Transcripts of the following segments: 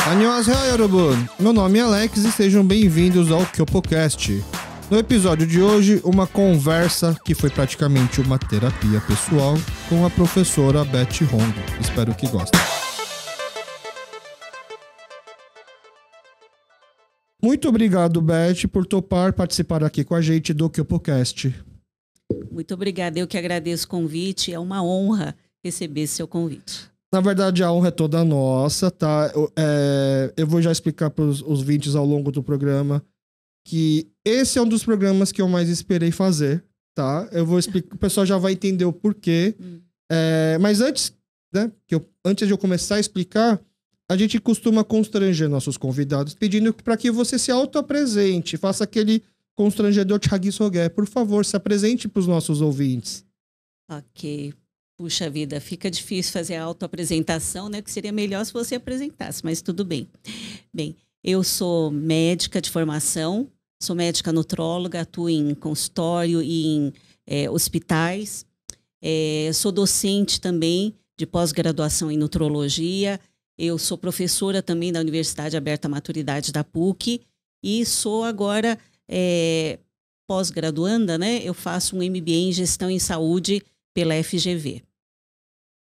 Annyeonghaseyo, Yorobun! Meu nome é Alex e sejam bem-vindos ao KyopoCast. No episódio de hoje, uma conversa que foi praticamente uma terapia pessoal com a professora Beth Hongo. Espero que gostem. Muito obrigado, Beth, por topar participar aqui com a gente do KyopoCast. Muito obrigada, eu que agradeço o convite, é uma honra receber seu convite. Na verdade, a honra é toda nossa, tá? Eu vou já explicar para os ouvintes ao longo do programa que esse é um dos programas que eu mais esperei fazer, tá? Eu vou explicar, o pessoal já vai entender o porquê. Mas antes, né, antes de eu começar a explicar, a gente costuma constranger nossos convidados, pedindo para que você se auto-apresente, faça aquele constrangedor Chagisoge. Por favor, se apresente para os nossos ouvintes. Ok. Puxa vida, fica difícil fazer a autoapresentação, né? Que seria melhor se você apresentasse, mas tudo bem. Bem, eu sou médica de formação, sou médica nutróloga, atuo em consultório e em hospitais. Sou docente também de pós-graduação em nutrologia. Eu sou professora também da Universidade Aberta Maturidade da PUC e sou agora pós-graduanda, né? Eu faço um MBA em Gestão em Saúde pela FGV.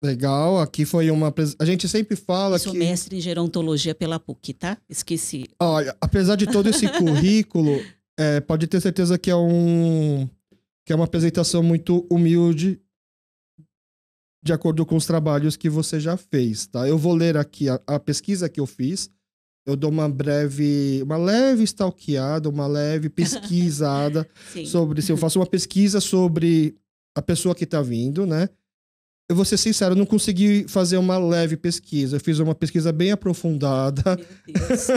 Legal, aqui foi uma... A gente sempre fala que... Sou mestre em gerontologia pela PUC, tá? Esqueci. Olha, apesar de todo esse currículo, pode ter certeza que é uma apresentação muito humilde de acordo com os trabalhos que você já fez, tá? Eu vou ler aqui a pesquisa que eu fiz. Eu dou uma leve stalkeada, uma leve pesquisada sobre... Se eu faço uma pesquisa sobre a pessoa que tá vindo, né? Eu vou ser sincero, eu não consegui fazer uma leve pesquisa. Eu fiz uma pesquisa bem aprofundada. Meu Deus.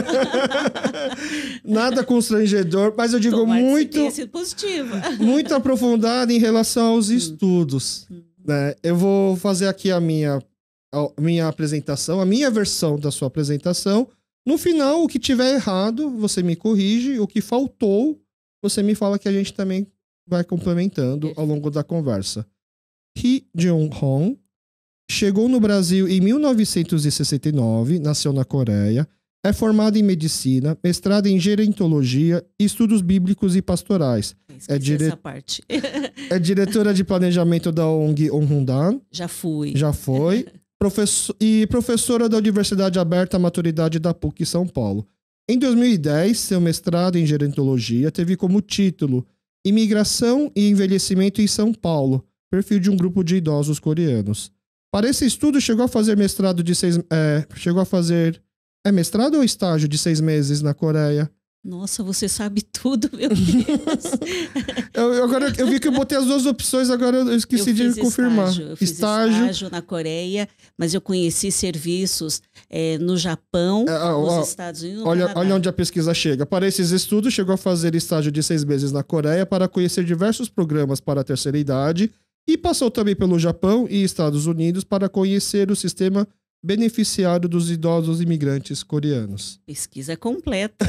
Nada constrangedor, mas eu digo muito aprofundada em relação aos estudos. Né? Eu vou fazer aqui a minha apresentação, a minha versão da sua apresentação. No final, o que tiver errado, você me corrige. O que faltou, você me fala que a gente também vai complementando ao longo da conversa. Ri Jung-hong chegou no Brasil em 1969, nasceu na Coreia, é formada em medicina, mestrada em gerontologia, estudos bíblicos e pastorais. Essa parte. É diretora de planejamento da ONG Onhundan. Já foi. E professora da Universidade Aberta Maturidade da PUC São Paulo. Em 2010, seu mestrado em gerontologia teve como título Imigração e Envelhecimento em São Paulo, perfil de um grupo de idosos coreanos. Para esse estudo, chegou a fazer mestrado de mestrado ou estágio de 6 meses na Coreia? Nossa, você sabe tudo, meu Deus. Agora eu vi que eu botei as duas opções, agora eu esqueci de confirmar. Eu fiz estágio na Coreia, mas eu conheci serviços no Japão, nos Estados Unidos, no Canadá. Olha onde a pesquisa chega. Para esses estudos, chegou a fazer estágio de 6 meses na Coreia para conhecer diversos programas para a terceira idade e passou também pelo Japão e Estados Unidos para conhecer o sistema beneficiário dos idosos imigrantes coreanos. Pesquisa completa.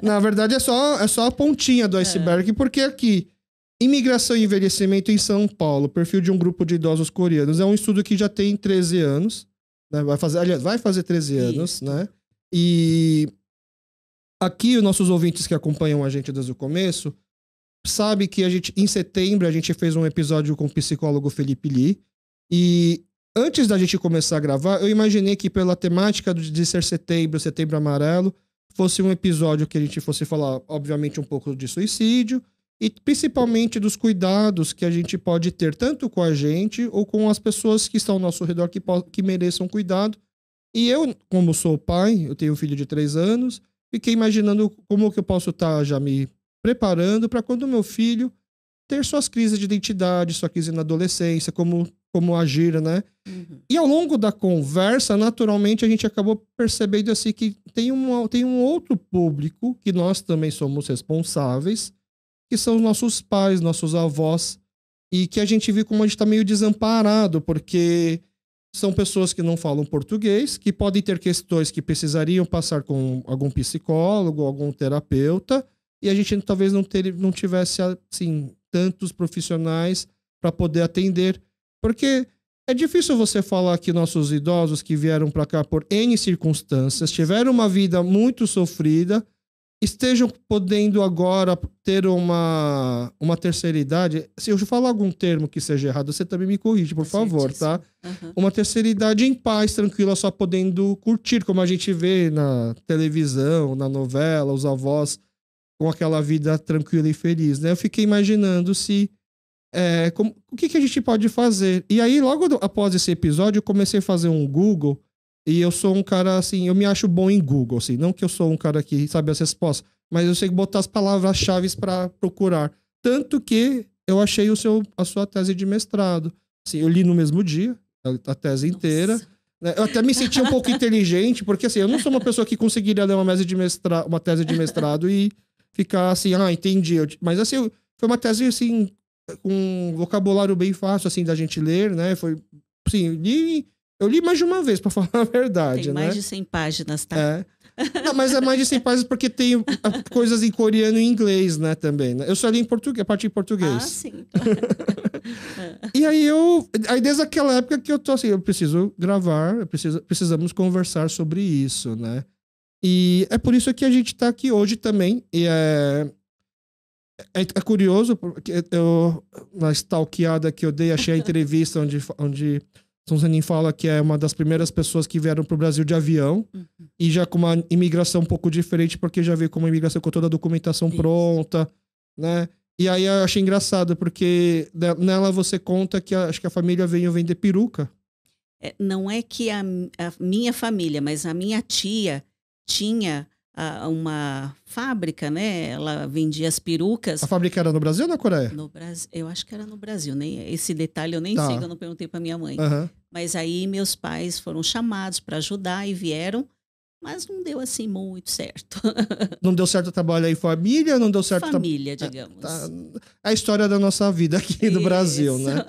Na verdade, é só a pontinha do iceberg, porque aqui, imigração e envelhecimento em São Paulo, perfil de um grupo de idosos coreanos, é um estudo que já tem 13 anos, né? Vai fazer 13 anos, isso, né? E aqui, os nossos ouvintes que acompanham a gente desde o começo, sabe que em setembro, a gente fez um episódio com o psicólogo Felipe Lee, e antes da gente começar a gravar, eu imaginei que pela temática de ser setembro amarelo, fosse um episódio que a gente fosse falar, obviamente, um pouco de suicídio e principalmente dos cuidados que a gente pode ter tanto com a gente ou com as pessoas que estão ao nosso redor que mereçam cuidado. E eu, como sou pai, eu tenho um filho de 3 anos, fiquei imaginando como que eu posso estar já me preparando para quando meu filho ter suas crises de identidade, sua crise na adolescência, como agir, né? Uhum. E ao longo da conversa, naturalmente, a gente acabou percebendo assim que tem um outro público que nós também somos responsáveis, que são os nossos pais, nossos avós, e que a gente viu como a gente está meio desamparado, porque são pessoas que não falam português, que podem ter questões que precisariam passar com algum psicólogo, algum terapeuta, e a gente talvez não tivesse, assim, tantos profissionais para poder atender. Porque é difícil você falar que nossos idosos que vieram para cá por N circunstâncias, tiveram uma vida muito sofrida, estejam podendo agora ter uma terceira idade. Se eu falar algum termo que seja errado, você também me corrige, por favor, tá? Uhum. Uma terceira idade em paz, tranquila, só podendo curtir, como a gente vê na televisão, na novela, os avós com aquela vida tranquila e feliz, né? Eu fiquei imaginando se... o que a gente pode fazer? E aí, logo após esse episódio, eu comecei a fazer um Google. E eu sou um cara, assim, eu me acho bom em Google, assim. Não que eu sou um cara que sabe as respostas, mas eu sei botar as palavras-chave para procurar. Tanto que eu achei a sua tese de mestrado. Assim, eu li no mesmo dia, a tese inteira. Né? Eu até me senti um pouco inteligente, porque assim, eu não sou uma pessoa que conseguiria ler uma tese de mestrado e ficar assim, entendi. Mas assim, foi uma tese, assim, com um vocabulário bem fácil, assim, da gente ler, né? Foi, assim, eu li mais de uma vez, pra falar a verdade, tem né? mais de 100 páginas, tá? Não, mas é mais de 100 páginas porque tem coisas em coreano e inglês, né, também. Né? Eu só li em português, a parte em português. Ah, sim. E aí desde aquela época que eu tô assim, eu preciso gravar, precisamos conversar sobre isso, né? E é por isso que a gente tá aqui hoje também. E é curioso, porque eu, na stalkeada que eu dei, achei a entrevista onde São Zanin fala que é uma das primeiras pessoas que vieram para o Brasil de avião, e já com uma imigração um pouco diferente, porque já veio com uma imigração com toda a documentação pronta, né? E aí eu achei engraçado, porque nela você conta que acho que a família veio vender peruca. Não é que a minha família, mas a minha tia tinha uma fábrica, né? Ela vendia as perucas. A fábrica era no Brasil ou na Coreia? No Brasil, eu acho que era no Brasil. Esse detalhe eu nem Tá. sei, que eu não perguntei para minha mãe. Uhum. Mas aí meus pais foram chamados para ajudar e vieram, mas não deu assim muito certo. Não deu certo o trabalho aí em família, não deu certo... Família, digamos. A história da nossa vida aqui no Brasil, né?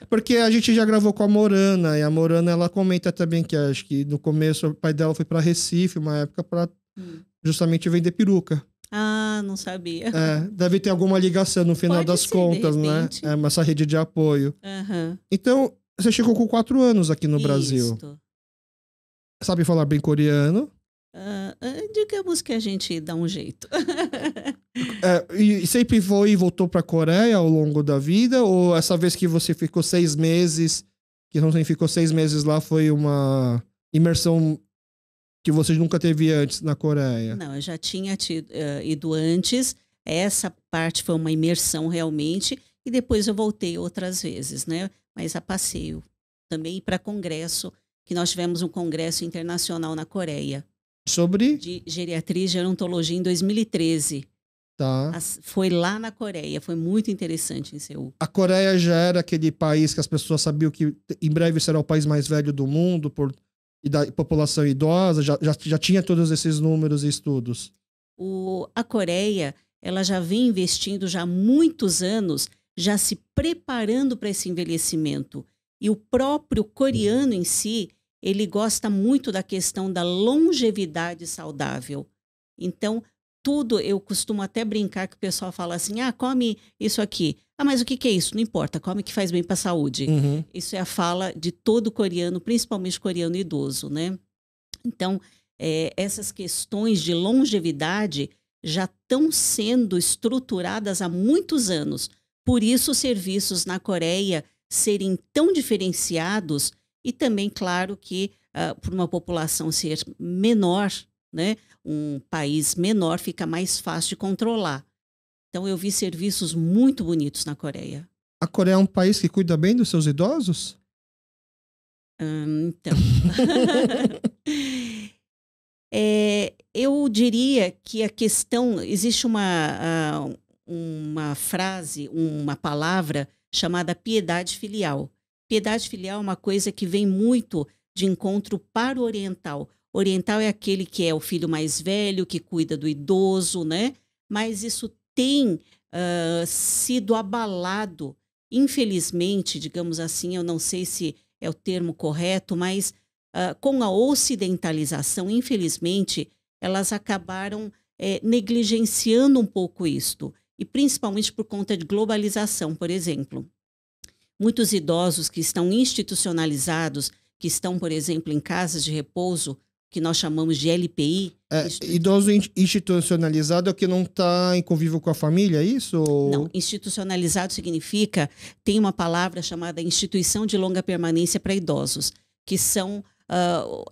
Porque a gente já gravou com a Morana, e a Morana, ela comenta também que acho que no começo o pai dela foi para Recife, uma época, para justamente vender peruca. Ah, não sabia. Deve ter alguma ligação no final das contas, né? Essa rede de apoio. Uhum. Então, você chegou com 4 anos aqui no Brasil. Sabe falar bem coreano? Digamos que a gente dá um jeito. E sempre foi e voltou para a Coreia ao longo da vida? Ou essa vez que você ficou 6 meses, que não ficou 6 meses lá, foi uma imersão que você nunca teve antes na Coreia? Não, eu já tinha ido antes. Essa parte foi uma imersão realmente. E depois eu voltei outras vezes, né? Mas a passeio. Também para congresso, que nós tivemos um congresso internacional na Coreia. Sobre? De geriatria e gerontologia em 2013. Tá. Foi lá na Coreia, foi muito interessante em Seul. A Coreia já era aquele país que as pessoas sabiam que em breve será o país mais velho do mundo e da população idosa? Já tinha todos esses números e estudos? A Coreia, ela já vem investindo já há muitos anos, já se preparando para esse envelhecimento. E o próprio coreano em si, ele gosta muito da questão da longevidade saudável. Então, tudo, eu costumo até brincar que o pessoal fala assim, come isso aqui. Mas o que é isso? Não importa, come que faz bem para a saúde. Uhum. Isso é a fala de todo coreano, principalmente coreano idoso, né? Então, essas questões de longevidade já estão sendo estruturadas há muitos anos. Por isso, os serviços na Coreia serem tão diferenciados e também, claro, que por uma população ser menor, né, um país menor, fica mais fácil de controlar. Então, eu vi serviços muito bonitos na Coreia. A Coreia é um país que cuida bem dos seus idosos? Então... eu diria que a questão... Existe uma frase, uma palavra chamada piedade filial. Piedade filial é uma coisa que vem muito de encontro para o oriental. O oriental é aquele que é o filho mais velho, que cuida do idoso, né? Mas isso tem sido abalado, infelizmente, digamos assim, eu não sei se é o termo correto, mas com a ocidentalização, infelizmente, elas acabaram negligenciando um pouco isto. E principalmente por conta de globalização, por exemplo. muitos idosos que estão institucionalizados, que estão, por exemplo, em casas de repouso, que nós chamamos de LPI. Idoso institucionalizado é o que não está em convívio com a família, é isso? Ou... Não, institucionalizado significa, tem uma palavra chamada instituição de longa permanência para idosos, que são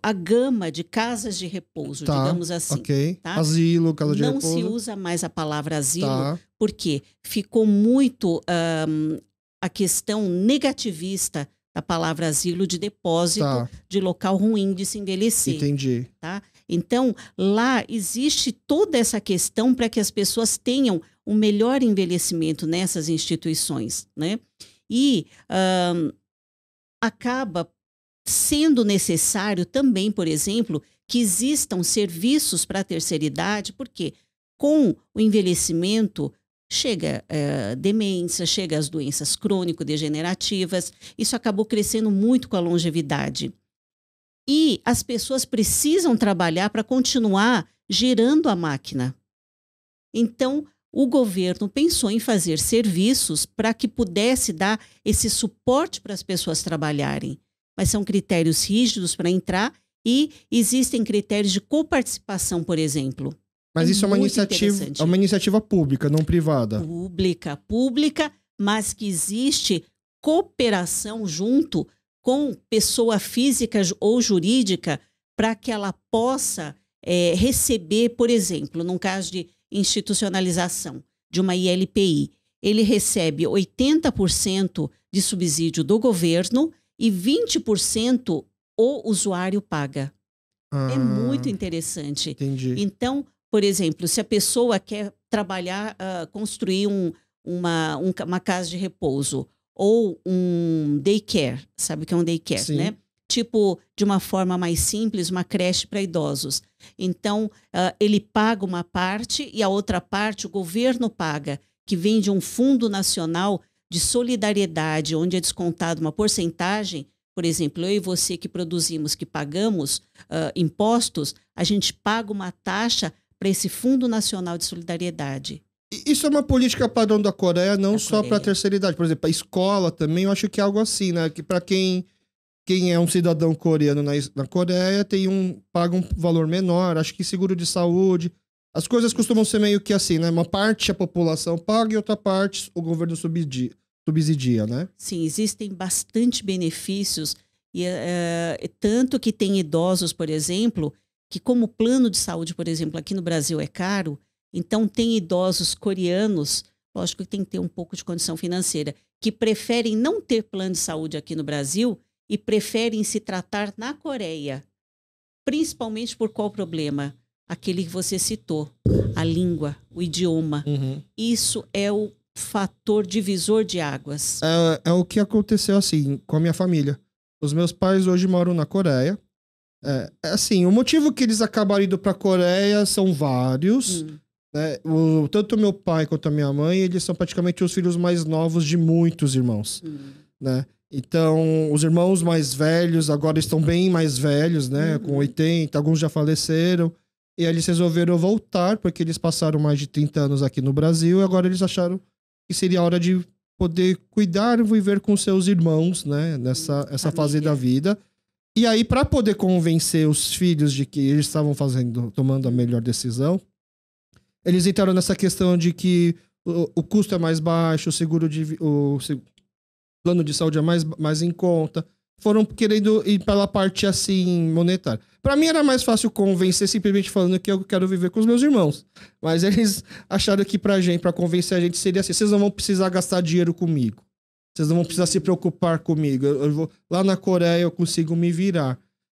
a gama de casas de repouso, digamos assim. Ok. Tá? Asilo, casa de repouso. Não se usa mais a palavra asilo, Tá. porque ficou muito a questão negativista da palavra asilo de depósito de local ruim de se envelhecer. Entendi. Tá? Então, lá existe toda essa questão para que as pessoas tenham um melhor envelhecimento nessas instituições, né? E acaba sendo necessário também, por exemplo, que existam serviços para a terceira idade, porque com o envelhecimento chega demência, chega as doenças crônico-degenerativas. Isso acabou crescendo muito com a longevidade. E as pessoas precisam trabalhar para continuar gerando a máquina. Então, o governo pensou em fazer serviços para que pudesse dar esse suporte para as pessoas trabalharem. Mas são critérios rígidos para entrar e existem critérios de coparticipação, por exemplo. Mas isso é uma iniciativa pública, não privada. Pública, mas que existe cooperação junto com pessoa física ou jurídica para que ela possa receber, por exemplo, num caso de institucionalização de uma ILPI, ele recebe 80% de subsídio do governo e 20% o usuário paga. É muito interessante. Entendi. Então, por exemplo, se a pessoa quer trabalhar, construir uma casa de repouso ou um daycare, sabe o que é um daycare, Sim. né? Tipo, de uma forma mais simples, uma creche para idosos. Então, ele paga uma parte e a outra parte o governo paga, que vem de um fundo nacional de solidariedade, onde é descontado uma porcentagem. Por exemplo, eu e você que produzimos, que pagamos impostos, a gente paga uma taxa para esse Fundo Nacional de Solidariedade. Isso é uma política padrão da Coreia, não só para a terceira idade. Por exemplo, a escola também, eu acho que é algo assim, né? Que para quem é um cidadão coreano na Coreia, paga um valor menor. Acho que seguro de saúde. As coisas costumam ser meio que assim, né? Uma parte a população paga e outra parte o governo subsidia, né? Sim, existem bastante benefícios. E, tanto que tem idosos, por exemplo, que como plano de saúde, por exemplo, aqui no Brasil é caro, então tem idosos coreanos, lógico que tem que ter um pouco de condição financeira, que preferem não ter plano de saúde aqui no Brasil e preferem se tratar na Coreia. Principalmente por qual problema? Aquele que você citou, a língua, o idioma. Uhum. Isso é o fator divisor de águas. É o que aconteceu assim com a minha família. Os meus pais hoje moram na Coreia. Assim, o motivo que eles acabaram indo para a Coreia são vários. Né? Tanto meu pai quanto a minha mãe, eles são praticamente os filhos mais novos de muitos irmãos. Né? Então, os irmãos mais velhos agora estão bem mais velhos, né? Com 80, alguns já faleceram. E aí eles resolveram voltar, porque eles passaram mais de 30 anos aqui no Brasil, e agora eles acharam que seria a hora de poder cuidar e viver com seus irmãos, né? Essa fase da vida. E aí, para poder convencer os filhos de que eles estavam tomando a melhor decisão, eles entraram nessa questão de que o custo é mais baixo, o plano de saúde é mais em conta. Foram querendo ir pela parte assim monetária. Para mim era mais fácil convencer simplesmente falando que eu quero viver com os meus irmãos. Mas eles acharam que para convencer a gente seria assim: vocês não vão precisar gastar dinheiro comigo. Vocês não vão precisar se preocupar comigo. Eu vou lá na Coreia, eu consigo me virar.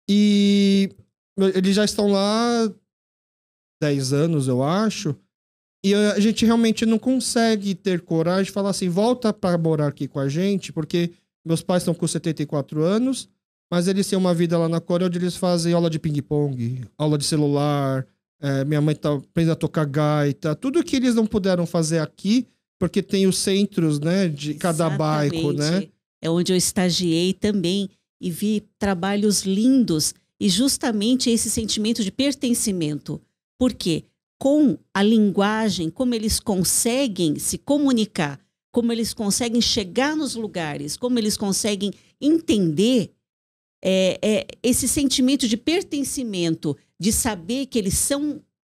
E eles já estão lá 10 anos, eu acho. E a gente realmente não consegue ter coragem de falar assim: volta para morar aqui com a gente, porque meus pais estão com 74 anos, mas eles têm uma vida lá na Coreia onde eles fazem aula de ping-pong, aula de celular, minha mãe tá aprendendo a tocar gaita, tudo que eles não puderam fazer aqui, porque tem os centros, né, de cada bairro, né? É onde eu estagiei também e vi trabalhos lindos e justamente esse sentimento de pertencimento. Por quê? Com a linguagem, como eles conseguem se comunicar como eles conseguem chegar nos lugares, como eles conseguem entender esse sentimento de pertencimento, de saber que eles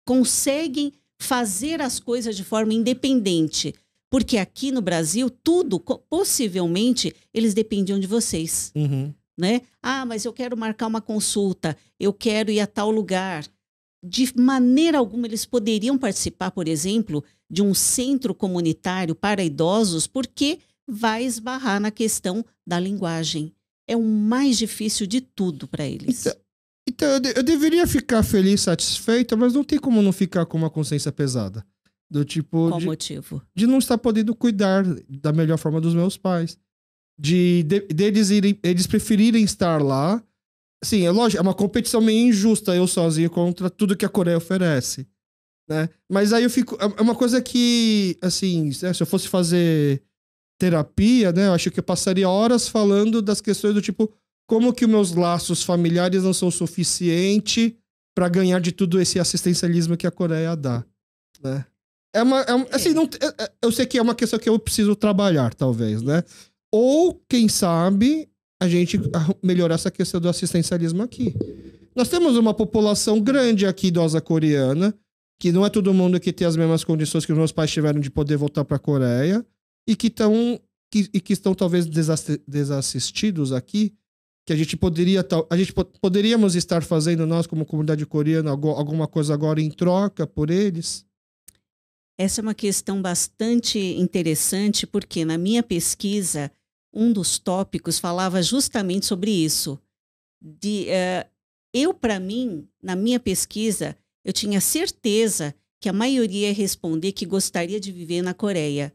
conseguem fazer as coisas de forma independente. Porque aqui no Brasil, tudo, possivelmente, eles dependiam de vocês. Uhum. Né? Ah, mas eu quero marcar uma consulta, eu quero ir a tal lugar. De maneira alguma, eles poderiam participar, por exemplo, de um centro comunitário para idosos, porque vai esbarrar na questão da linguagem. É o mais difícil de tudo para eles. Então eu deveria ficar feliz, satisfeita, mas não tem como não ficar com uma consciência pesada. Do tipo... Qual motivo? De não estar podendo cuidar da melhor forma dos meus pais. Eles preferirem estar lá. Sim, é lógico, é uma competição meio injusta eu sozinho contra tudo que a Coreia oferece. Né? Mas aí eu fico... É uma coisa que, assim, se eu fosse fazer terapia, né? Eu acho que eu passaria horas falando das questões do tipo... Como que os meus laços familiares não são suficientes para ganhar de tudo esse assistencialismo que a Coreia dá. Né? Assim, eu sei que é uma questão que eu preciso trabalhar, talvez, né? Ou, quem sabe, a gente melhorar essa questão do assistencialismo aqui. Nós temos uma população grande aqui idosa coreana, que não é todo mundo que tem as mesmas condições que os meus pais tiveram de poder voltar para a Coreia, e que estão talvez desassistidos aqui, que poderíamos estar fazendo nós como comunidade coreana alguma coisa agora em troca por eles. Essa é uma questão bastante interessante, porque na minha pesquisa, um dos tópicos falava justamente sobre isso. Para mim, na minha pesquisa, eu tinha certeza que a maioria ia responder que gostaria de viver na Coreia,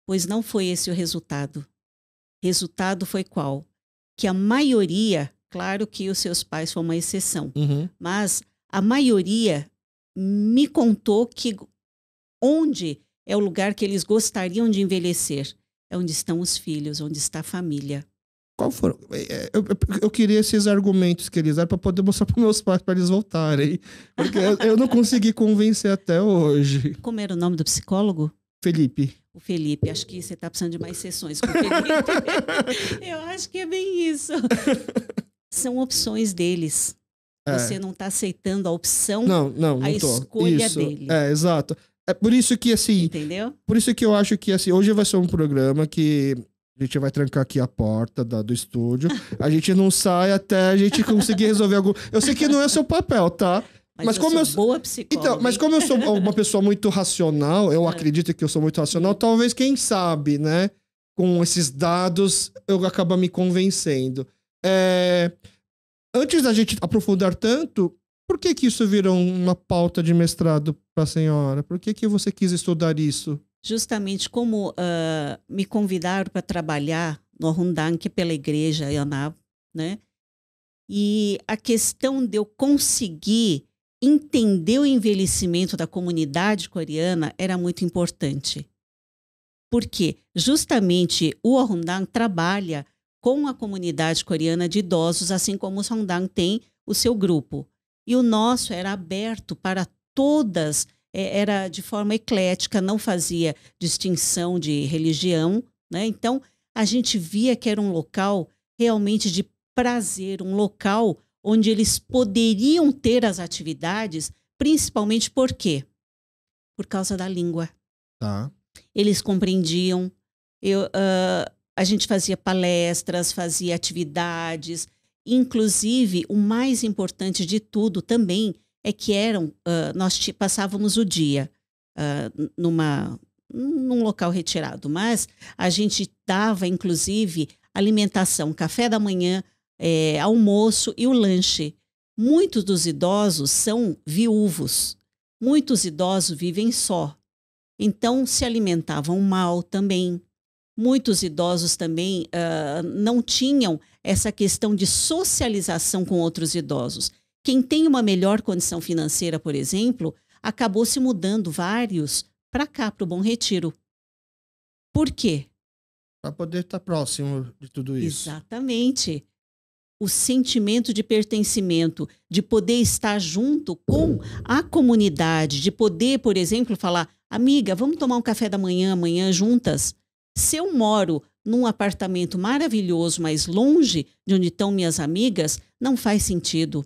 pois não foi esse o resultado. O resultado foi qual? Que a maioria, claro que os seus pais foram uma exceção, mas a maioria me contou que onde é o lugar que eles gostariam de envelhecer? É onde estão os filhos, onde está a família. Qual foram? Eu queria esses argumentos que eles deram para poder mostrar para meus pais, para eles voltarem. Porque eu não consegui convencer até hoje. Como era o nome do psicólogo? Felipe. O Felipe. Acho que você está precisando de mais sessões com o Felipe. Eu acho que é bem isso. São opções deles. Você não está aceitando a opção, a escolha dele. Exato. É por isso que, assim... Entendeu? Por isso que eu acho que, assim, hoje vai ser um programa que a gente vai trancar aqui a porta do estúdio. A gente não sai até a gente conseguir resolver algum... Eu sei que não é seu papel, tá? Mas como eu sou boa psicóloga. Então, mas como eu sou uma pessoa muito racional, eu acredito que eu sou muito racional, talvez, quem sabe, né? Com esses dados, eu acabo me convencendo. Antes da gente aprofundar tanto... Por que isso virou uma pauta de mestrado para a senhora? Por que você quis estudar isso? Justamente como me convidaram para trabalhar no Rundang pela igreja Yanab, né? E a questão de eu conseguir entender o envelhecimento da comunidade coreana era muito importante. Porque justamente o Rundang trabalha com a comunidade coreana de idosos, assim como o Rundang tem o seu grupo. E o nosso era aberto para todas, era de forma eclética, não fazia distinção de religião, né? Então, a gente via que era um local realmente de prazer, um local onde eles poderiam ter as atividades, principalmente por quê? Por causa da língua. Tá. Eles compreendiam, a gente fazia palestras, fazia atividades. Inclusive, o mais importante de tudo também é que nós passávamos o dia num local retirado, mas a gente dava, inclusive, alimentação, café da manhã, almoço e o lanche. Muitos dos idosos são viúvos, muitos idosos vivem só, então se alimentavam mal também. Muitos idosos também não tinham essa questão de socialização com outros idosos. Quem tem uma melhor condição financeira, por exemplo, acabou se mudando vários para cá, para o Bom Retiro. Por quê? Para poder estar próximo de tudo isso. Exatamente. O sentimento de pertencimento, de poder estar junto com a comunidade, de poder, por exemplo, falar, amiga, vamos tomar um café da manhã amanhã juntas? Se eu moro num apartamento maravilhoso, mas longe de onde estão minhas amigas, não faz sentido.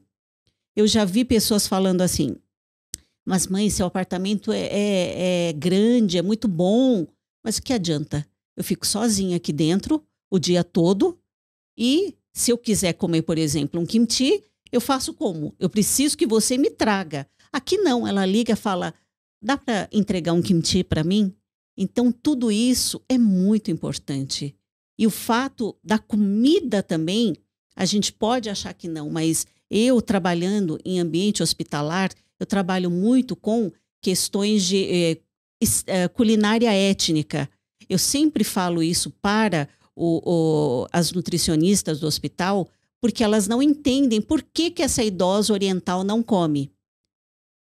Eu já vi pessoas falando assim, mas mãe, seu apartamento é grande, é muito bom, mas o que adianta? Eu fico sozinha aqui dentro o dia todo e se eu quiser comer, por exemplo, um kimchi, eu faço como? Eu preciso que você me traga. Aqui não, ela liga e fala, dá para entregar um kimchi para mim? Então, tudo isso é muito importante. E o fato da comida também, a gente pode achar que não, mas eu trabalhando em ambiente hospitalar, eu trabalho muito com questões de culinária étnica. Eu sempre falo isso para as nutricionistas do hospital, porque elas não entendem por que essa idosa oriental não come.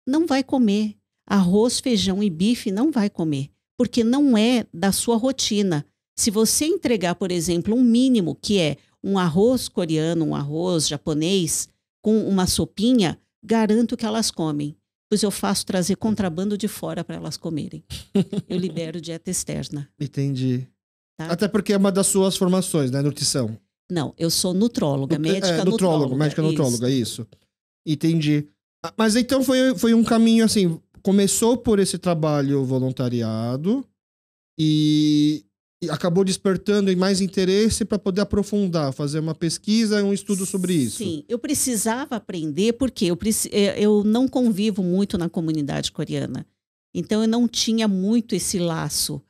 Não vai comer. Arroz, feijão e bife não vai comer, porque não é da sua rotina. Se você entregar, por exemplo, um mínimo, que é um arroz coreano, um arroz japonês, com uma sopinha, garanto que elas comem. Pois eu faço trazer contrabando de fora para elas comerem. Eu libero dieta externa. Entendi. Tá? Até porque é uma das suas formações, né? Nutrição. Não, eu sou nutróloga, médica nutróloga. Médica nutróloga, isso. Entendi. Mas então foi um caminho assim, começou por esse trabalho voluntariado e acabou despertando mais interesse para poder aprofundar, fazer uma pesquisa e um estudo sobre isso. Sim, eu precisava aprender porque eu não convivo muito na comunidade coreana. Então eu não tinha muito esse laço.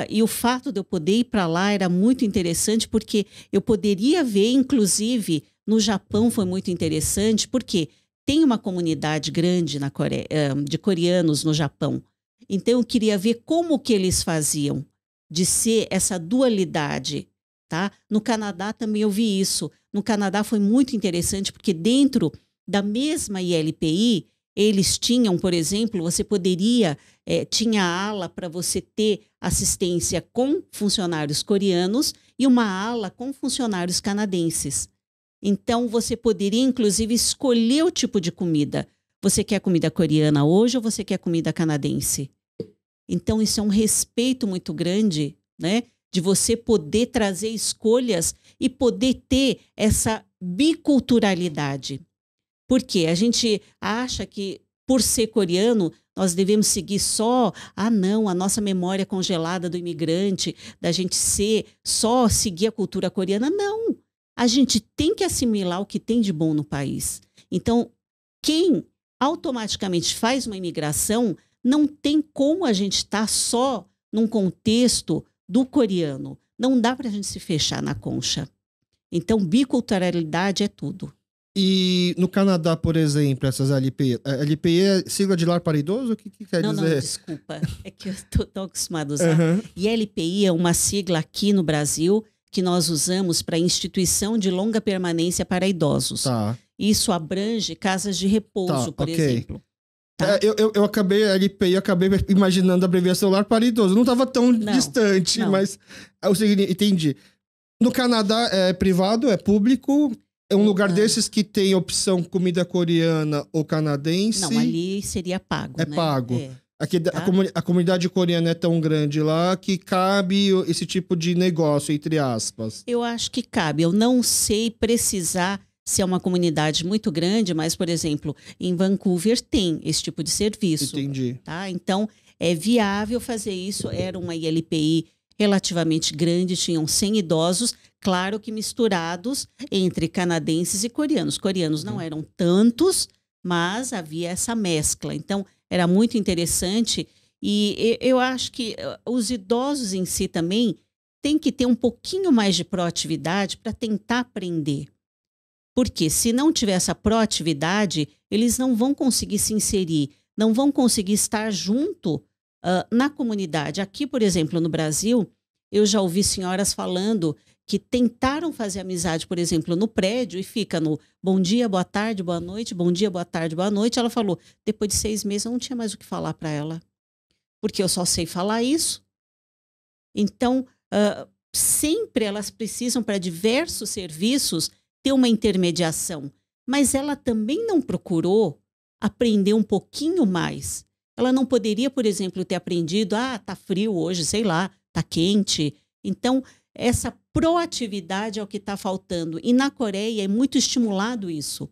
E o fato de eu poder ir para lá era muito interessante porque eu poderia ver, inclusive, no Japão foi muito interessante, porque tem uma comunidade grande na Coreia, de coreanos no Japão. Então eu queria ver como que eles faziam de ser essa dualidade. Tá? No Canadá também eu vi isso. No Canadá foi muito interessante porque dentro da mesma ILPI, eles tinham, por exemplo, você poderia, tinha ala para você ter assistência com funcionários coreanos e uma ala com funcionários canadenses. Então, você poderia, inclusive, escolher o tipo de comida. Você quer comida coreana hoje ou você quer comida canadense? Então, isso é um respeito muito grande, né? De você poder trazer escolhas e poder ter essa biculturalidade. Porque a gente acha que, por ser coreano, nós devemos seguir só, a nossa memória congelada do imigrante, da gente só seguir a cultura coreana. Não, a gente tem que assimilar o que tem de bom no país. Então, quem automaticamente faz uma imigração, não tem como a gente estar só num contexto do coreano. Não dá para a gente se fechar na concha. Então, biculturalidade é tudo. E no Canadá, por exemplo, essas LPI. LPI é sigla de lar para idoso? O que quer dizer? Não, desculpa. É que eu estou tão acostumado a usar. E LPI é uma sigla aqui no Brasil que nós usamos para instituição de longa permanência para idosos. Tá. Isso abrange casas de repouso, por exemplo. Tá? Eu acabei, LPI, acabei imaginando a abreviação lar para idoso. Não estava tão distante, mas é o seguinte, entendi. No Canadá é privado, é público? É um lugar desses que tem opção comida coreana ou canadense? Não, ali seria pago, né? Pago. Aqui, tá? A comunidade coreana é tão grande lá que cabe esse tipo de negócio, entre aspas. Eu acho que cabe. Eu não sei precisar se é uma comunidade muito grande, mas, por exemplo, em Vancouver tem esse tipo de serviço. Entendi. Tá? Então, é viável fazer isso. Era uma ILPI relativamente grande, tinham 100 idosos, claro que misturados entre canadenses e coreanos. Coreanos não eram tantos, mas havia essa mescla. Então, era muito interessante e eu acho que os idosos em si também têm que ter um pouquinho mais de proatividade para tentar aprender. Porque se não tiver essa proatividade, eles não vão conseguir se inserir, não vão conseguir estar junto na comunidade. Aqui, por exemplo, no Brasil, eu já ouvi senhoras falando que tentaram fazer amizade, por exemplo, no prédio e fica no bom dia, boa tarde, boa noite, bom dia, boa tarde, boa noite. Ela falou, depois de 6 meses eu não tinha mais o que falar para ela, porque eu só sei falar isso. Então, sempre elas precisam, para diversos serviços, ter uma intermediação. Mas ela também não procurou aprender um pouquinho mais. Ela não poderia, por exemplo, ter aprendido, tá frio hoje, sei lá, tá quente. Então, essa proatividade é o que está faltando. E na Coreia é muito estimulado isso.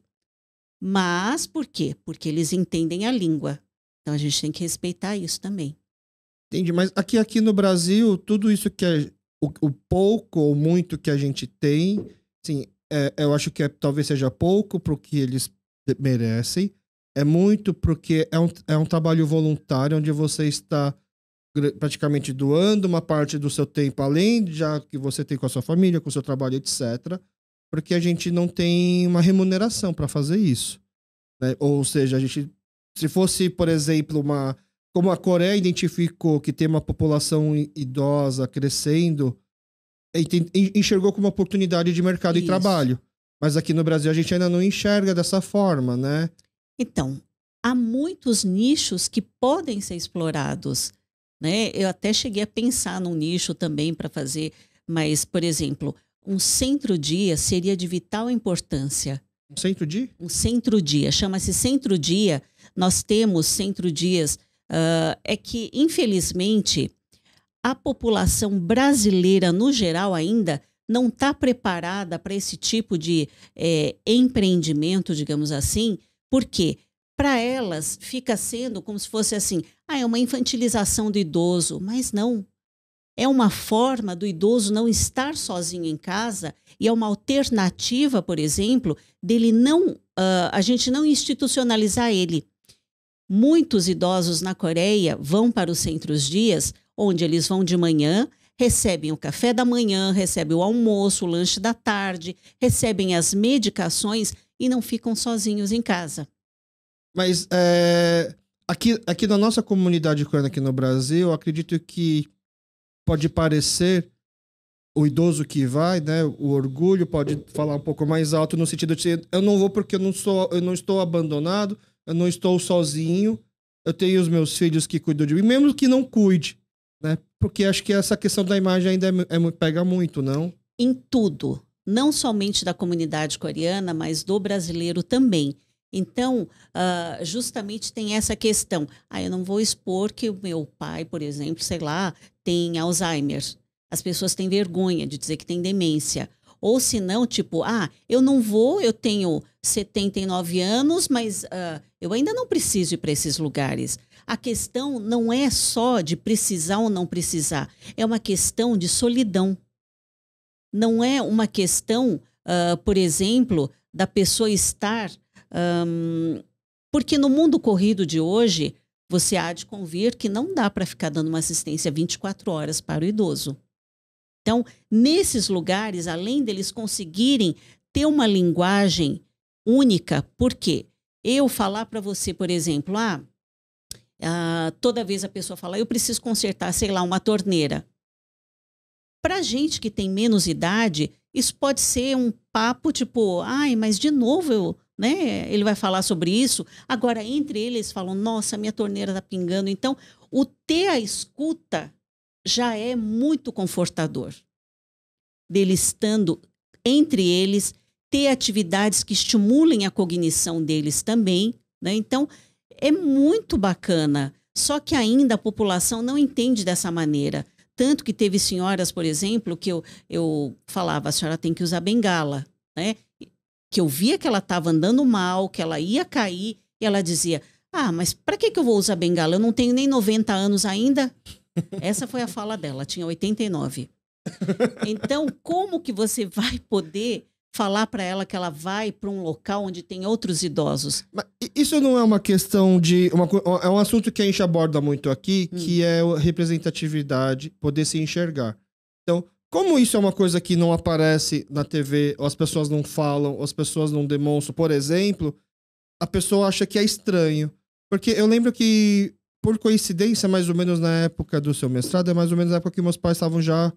Mas por quê? Porque eles entendem a língua. Então a gente tem que respeitar isso também. Entendi, mas aqui no Brasil, tudo isso que é o pouco ou muito que a gente tem, assim, eu acho que talvez seja pouco pro que eles merecem, é muito porque é um trabalho voluntário onde você está praticamente doando uma parte do seu tempo, além já que você tem com a sua família, com o seu trabalho, etc., porque a gente não tem uma remuneração para fazer isso, né? Ou seja, a gente, se fosse, por exemplo, como a Coreia identificou que tem uma população idosa crescendo, enxergou como uma oportunidade de mercado e trabalho. Mas aqui no Brasil a gente ainda não enxerga dessa forma, né? Então, há muitos nichos que podem ser explorados, né? Eu até cheguei a pensar num nicho também para fazer, mas, por exemplo, um centro-dia seria de vital importância. Um centro-dia? Um centro-dia, chama-se centro-dia. Nós temos centro-dias, é que, infelizmente, a população brasileira, no geral, ainda não está preparada para esse tipo de empreendimento, digamos assim, porque para elas fica sendo como se fosse assim, é uma infantilização do idoso, mas não. É uma forma do idoso não estar sozinho em casa e é uma alternativa, por exemplo, dele não, a gente não institucionalizar ele. Muitos idosos na Coreia vão para os centros-dias, onde eles vão de manhã, recebem o café da manhã, recebem o almoço, o lanche da tarde, recebem as medicações e não ficam sozinhos em casa. Mas aqui na nossa comunidade coreana aqui no Brasil, eu acredito que pode parecer o idoso que vai, né? O orgulho pode falar um pouco mais alto no sentido de eu não vou porque eu não estou abandonado, eu não estou sozinho, eu tenho os meus filhos que cuidam de mim, mesmo que não cuide, né? Porque acho que essa questão da imagem ainda pega muito, não? Em tudo, não somente da comunidade coreana, mas do brasileiro também. Então, justamente tem essa questão. Eu não vou expor que o meu pai, por exemplo, sei lá, tem Alzheimer. As pessoas têm vergonha de dizer que tem demência. Ou se não, tipo, eu não vou, eu tenho 79 anos, mas eu ainda não preciso ir para esses lugares. A questão não é só de precisar ou não precisar, é uma questão de solidão. Não é uma questão, por exemplo, da pessoa estar... porque no mundo corrido de hoje, você há de convir que não dá para ficar dando uma assistência 24 horas para o idoso. Então, nesses lugares, além deles conseguirem ter uma linguagem única, por quê? Eu falar para você, por exemplo, toda vez a pessoa fala, eu preciso consertar, sei lá, uma torneira. Para gente que tem menos idade, isso pode ser um papo tipo, mas de novo né? Ele vai falar sobre isso. Agora, entre eles falam, nossa, minha torneira está pingando. Então, o ter a escuta já é muito confortador. Dele estando entre eles, ter atividades que estimulem a cognição deles também, né? Então, é muito bacana. Só que ainda a população não entende dessa maneira. Tanto que teve senhoras, por exemplo, que eu falava, a senhora tem que usar bengala, né? Que eu via que ela estava andando mal, que ela ia cair, e ela dizia, mas para que eu vou usar bengala? Eu não tenho nem 90 anos ainda. Essa foi a fala dela, tinha 89. Então, como que você vai poder falar para ela que ela vai para um local onde tem outros idosos? Mas isso não é uma questão de... é um assunto que a gente aborda muito aqui, que é a representatividade, poder se enxergar. Então, como isso é uma coisa que não aparece na TV, ou as pessoas não falam, ou as pessoas não demonstram, por exemplo, a pessoa acha que é estranho. Porque eu lembro que, por coincidência, mais ou menos na época do seu mestrado, é mais ou menos na época que meus pais estavam já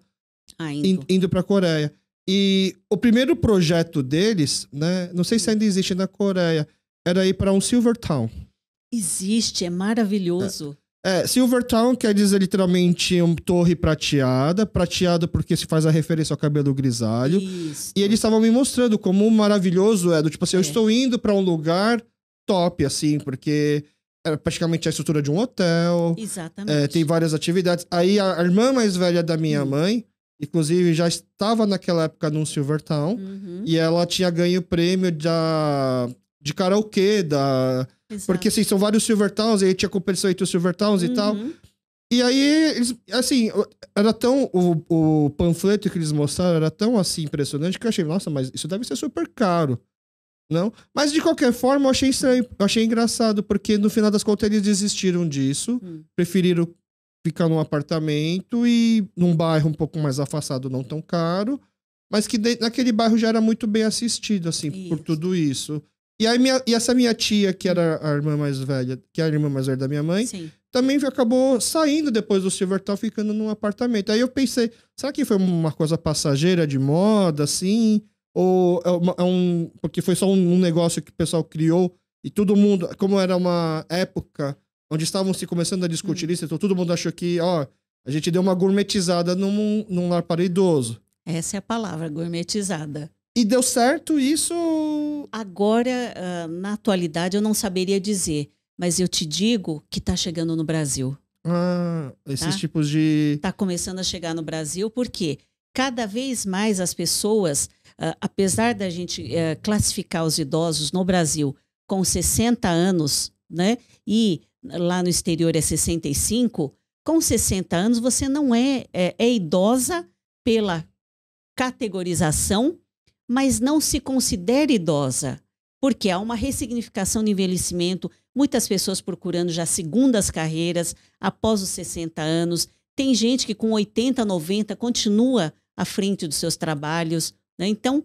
indo para a Coreia. E o primeiro projeto deles, né, não sei se ainda existe na Coreia, era ir para um Silvertown. Existe, é maravilhoso. Silvertown quer dizer literalmente uma torre prateada porque se faz a referência ao cabelo grisalho. Isso. E eles estavam me mostrando como maravilhoso é, do tipo assim, eu estou indo para um lugar top, assim, porque era praticamente a estrutura de um hotel. Exatamente. Tem várias atividades. Aí a irmã mais velha da minha mãe, inclusive, já estava naquela época num Silvertown. E ela tinha ganho o prêmio de karaokê. Porque, assim, são vários Silvertowns. E aí tinha competição entre os Silvertowns e tal. E aí, eles, assim, era tão... O panfleto que eles mostraram era tão, assim, impressionante que eu achei, nossa, mas isso deve ser super caro. Não? Mas, de qualquer forma, eu achei estranho. Eu achei engraçado, porque, no final das contas, eles desistiram disso. Preferiram ficar num apartamento e num bairro um pouco mais afastado, não tão caro. Mas que naquele bairro já era muito bem assistido, assim, por tudo isso. E aí, essa minha tia, que era a irmã mais velha, que é a irmã mais velha da minha mãe... Sim. Também acabou saindo depois do Silvertown, ficando num apartamento. Aí eu pensei, será que foi uma coisa passageira de moda, assim? Ou porque foi só um negócio que o pessoal criou e todo mundo, como era uma época onde estavam se começando a discutir isso, então todo mundo achou que, ó, a gente deu uma gourmetizada num lar para idoso. Essa é a palavra, gourmetizada. E deu certo isso? Agora, na atualidade, eu não saberia dizer. Mas eu te digo que está chegando no Brasil. Esses tipos de... Está começando a chegar no Brasil, porque cada vez mais as pessoas, apesar da gente classificar os idosos no Brasil com 60 anos, né? E lá no exterior é 65, com 60 anos você não é idosa pela categorização, mas não se considera idosa. Porque há uma ressignificação do envelhecimento, muitas pessoas procurando já segundas carreiras após os 60 anos. Tem gente que com 80, 90 continua à frente dos seus trabalhos, né? Então,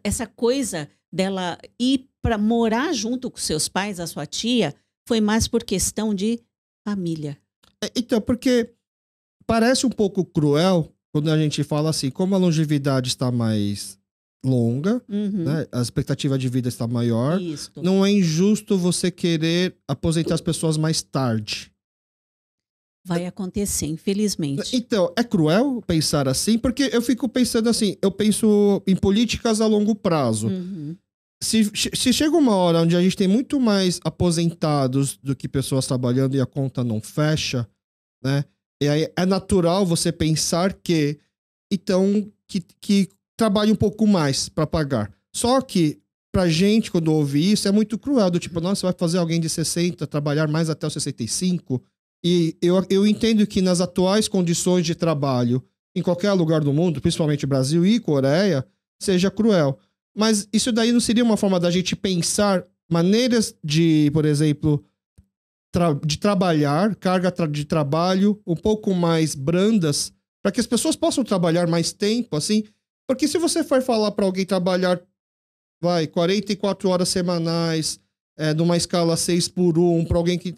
essa coisa dela ir para morar junto com seus pais, a sua tia, foi mais por questão de família. Então, porque parece um pouco cruel quando a gente fala assim, como a longevidade está mais... longa, né? A expectativa de vida está maior. Isso. Não é injusto você querer aposentar as pessoas mais tarde. Vai acontecer, infelizmente. Então, é cruel pensar assim, porque eu fico pensando assim, eu penso em políticas a longo prazo. Se chega uma hora onde a gente tem muito mais aposentados do que pessoas trabalhando e a conta não fecha, né? E aí é natural você pensar que, então, que trabalhe um pouco mais para pagar. Só que, pra gente, quando ouve isso, é muito cruel. Do tipo, nossa, você vai fazer alguém de 60 trabalhar mais até os 65? E eu entendo que nas atuais condições de trabalho, em qualquer lugar do mundo, principalmente Brasil e Coreia, seja cruel. Mas isso daí não seria uma forma da gente pensar maneiras de, por exemplo, de trabalhar, carga de trabalho um pouco mais brandas, para que as pessoas possam trabalhar mais tempo, assim. Porque se você for falar para alguém trabalhar, 44 horas semanais, numa escala 6x1, para alguém que...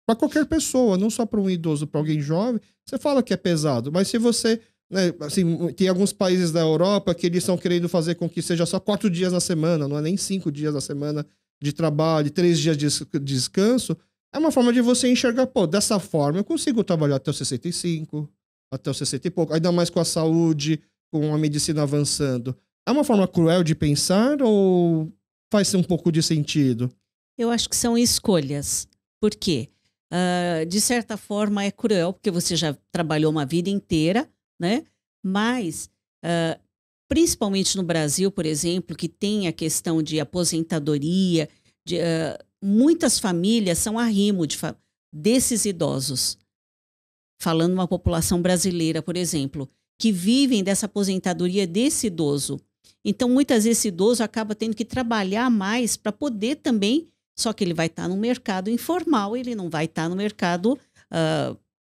Para qualquer pessoa, não só para um idoso, para alguém jovem, você fala que é pesado. Mas se você... Né, assim, tem alguns países da Europa que eles estão querendo fazer com que seja só 4 dias na semana, não é nem 5 dias na semana de trabalho, 3 dias de descanso. É uma forma de você enxergar, pô, dessa forma eu consigo trabalhar até os 65, até os 60 e pouco, ainda mais com a saúde, com a medicina avançando. É uma forma cruel de pensar ou faz um pouco de sentido? Eu acho que são escolhas. Por quê? De certa forma é cruel, porque você já trabalhou uma vida inteira, né? Mas, principalmente no Brasil, por exemplo, que tem a questão de aposentadoria, muitas famílias são arrimo desses idosos. Falando uma população brasileira, por exemplo, que vivem dessa aposentadoria desse idoso. Então, muitas vezes esse idoso acaba tendo que trabalhar mais para poder também, só que ele vai estar no mercado informal, ele não vai estar no mercado,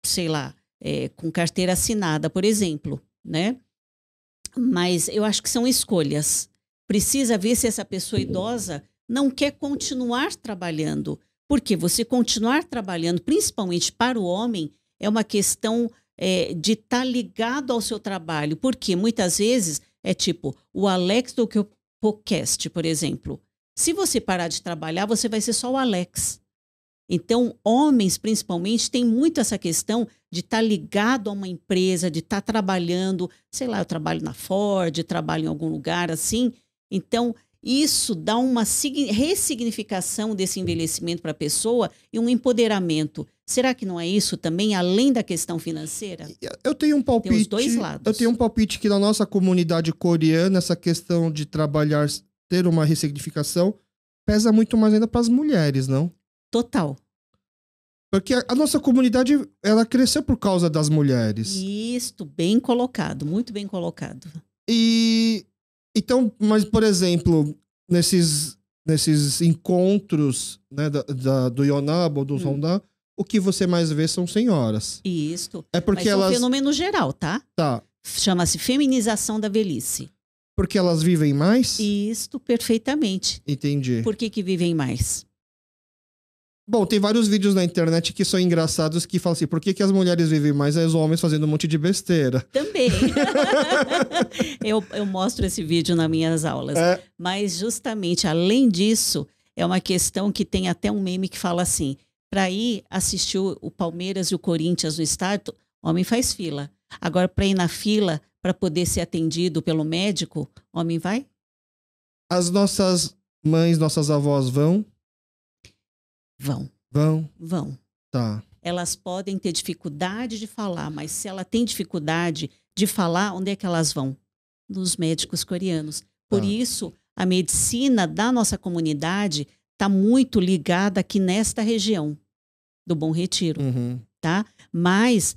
sei lá, com carteira assinada, por exemplo, né? Mas eu acho que são escolhas. Precisa ver se essa pessoa idosa não quer continuar trabalhando. Porque você continuar trabalhando, principalmente para o homem, é uma questão de estar ligado ao seu trabalho. Porque muitas vezes é tipo o Alex do que o podcast, por exemplo. Se você parar de trabalhar, você vai ser só o Alex. Então, homens, principalmente, têm muito essa questão de estar ligado a uma empresa, de estar trabalhando, sei lá, eu trabalho na Ford, trabalho em algum lugar assim. Então, isso dá uma ressignificação desse envelhecimento para a pessoa e um empoderamento. Será que não é isso também, além da questão financeira? Eu tenho um palpite. Tem os dois lados. Eu tenho um palpite que na nossa comunidade coreana, essa questão de trabalhar, ter uma ressignificação, pesa muito mais ainda para as mulheres, não? Total. Porque a nossa comunidade, ela cresceu por causa das mulheres. Isso, bem colocado, muito bem colocado. E então, mas por exemplo, nesses encontros, né, do Yonab ou do Honda, o que você mais vê são senhoras. Isso. É porque mas elas... é um fenômeno geral, tá? Tá. Chama-se feminização da velhice. Porque elas vivem mais? Isso, perfeitamente. Entendi. Por que vivem mais? Bom, tem vários vídeos na internet que são engraçados que falam assim, por que as mulheres vivem mais e os homens fazendo um monte de besteira? Também. eu mostro esse vídeo nas minhas aulas. Mas justamente, além disso, é uma questão que tem até um meme que fala assim, para ir assistir o Palmeiras e o Corinthians no estádio, homem faz fila. Agora, para ir na fila, para poder ser atendido pelo médico, homem vai? As nossas mães, nossas avós vão? Vão. Vão? Vão. Tá. Elas podem ter dificuldade de falar, mas se ela tem dificuldade de falar, onde é que elas vão? Nos médicos coreanos. Por isso, a medicina da nossa comunidade está muito ligada aqui nesta região do Bom Retiro, tá? Mas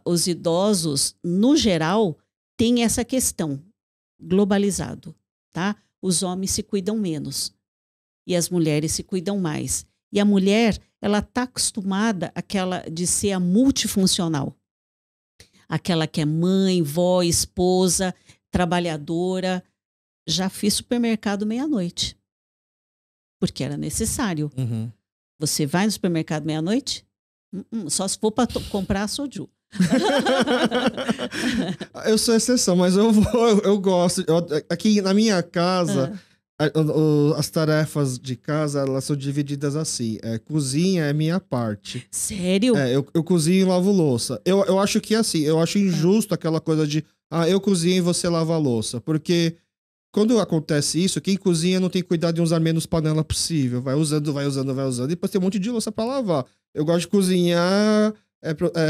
os idosos, no geral, têm essa questão globalizado, tá? Os homens se cuidam menos e as mulheres se cuidam mais. E a mulher, ela está acostumada de ser a multifuncional. Aquela que é mãe, vó, esposa, trabalhadora. Já fiz supermercado meia-noite. Porque era necessário. Você vai no supermercado meia-noite? Só se for para comprar soju. Eu sou exceção, mas eu gosto. Aqui na minha casa... As tarefas de casa, elas são divididas assim. Cozinha é minha parte. Sério? Eu cozinho e lavo louça. Eu acho que é assim, eu acho injusto aquela coisa de eu cozinho e você lava a louça. Porque quando acontece isso, quem cozinha não tem cuidado de usar menos panela possível. Vai usando. E depois tem um monte de louça pra lavar. Eu gosto de cozinhar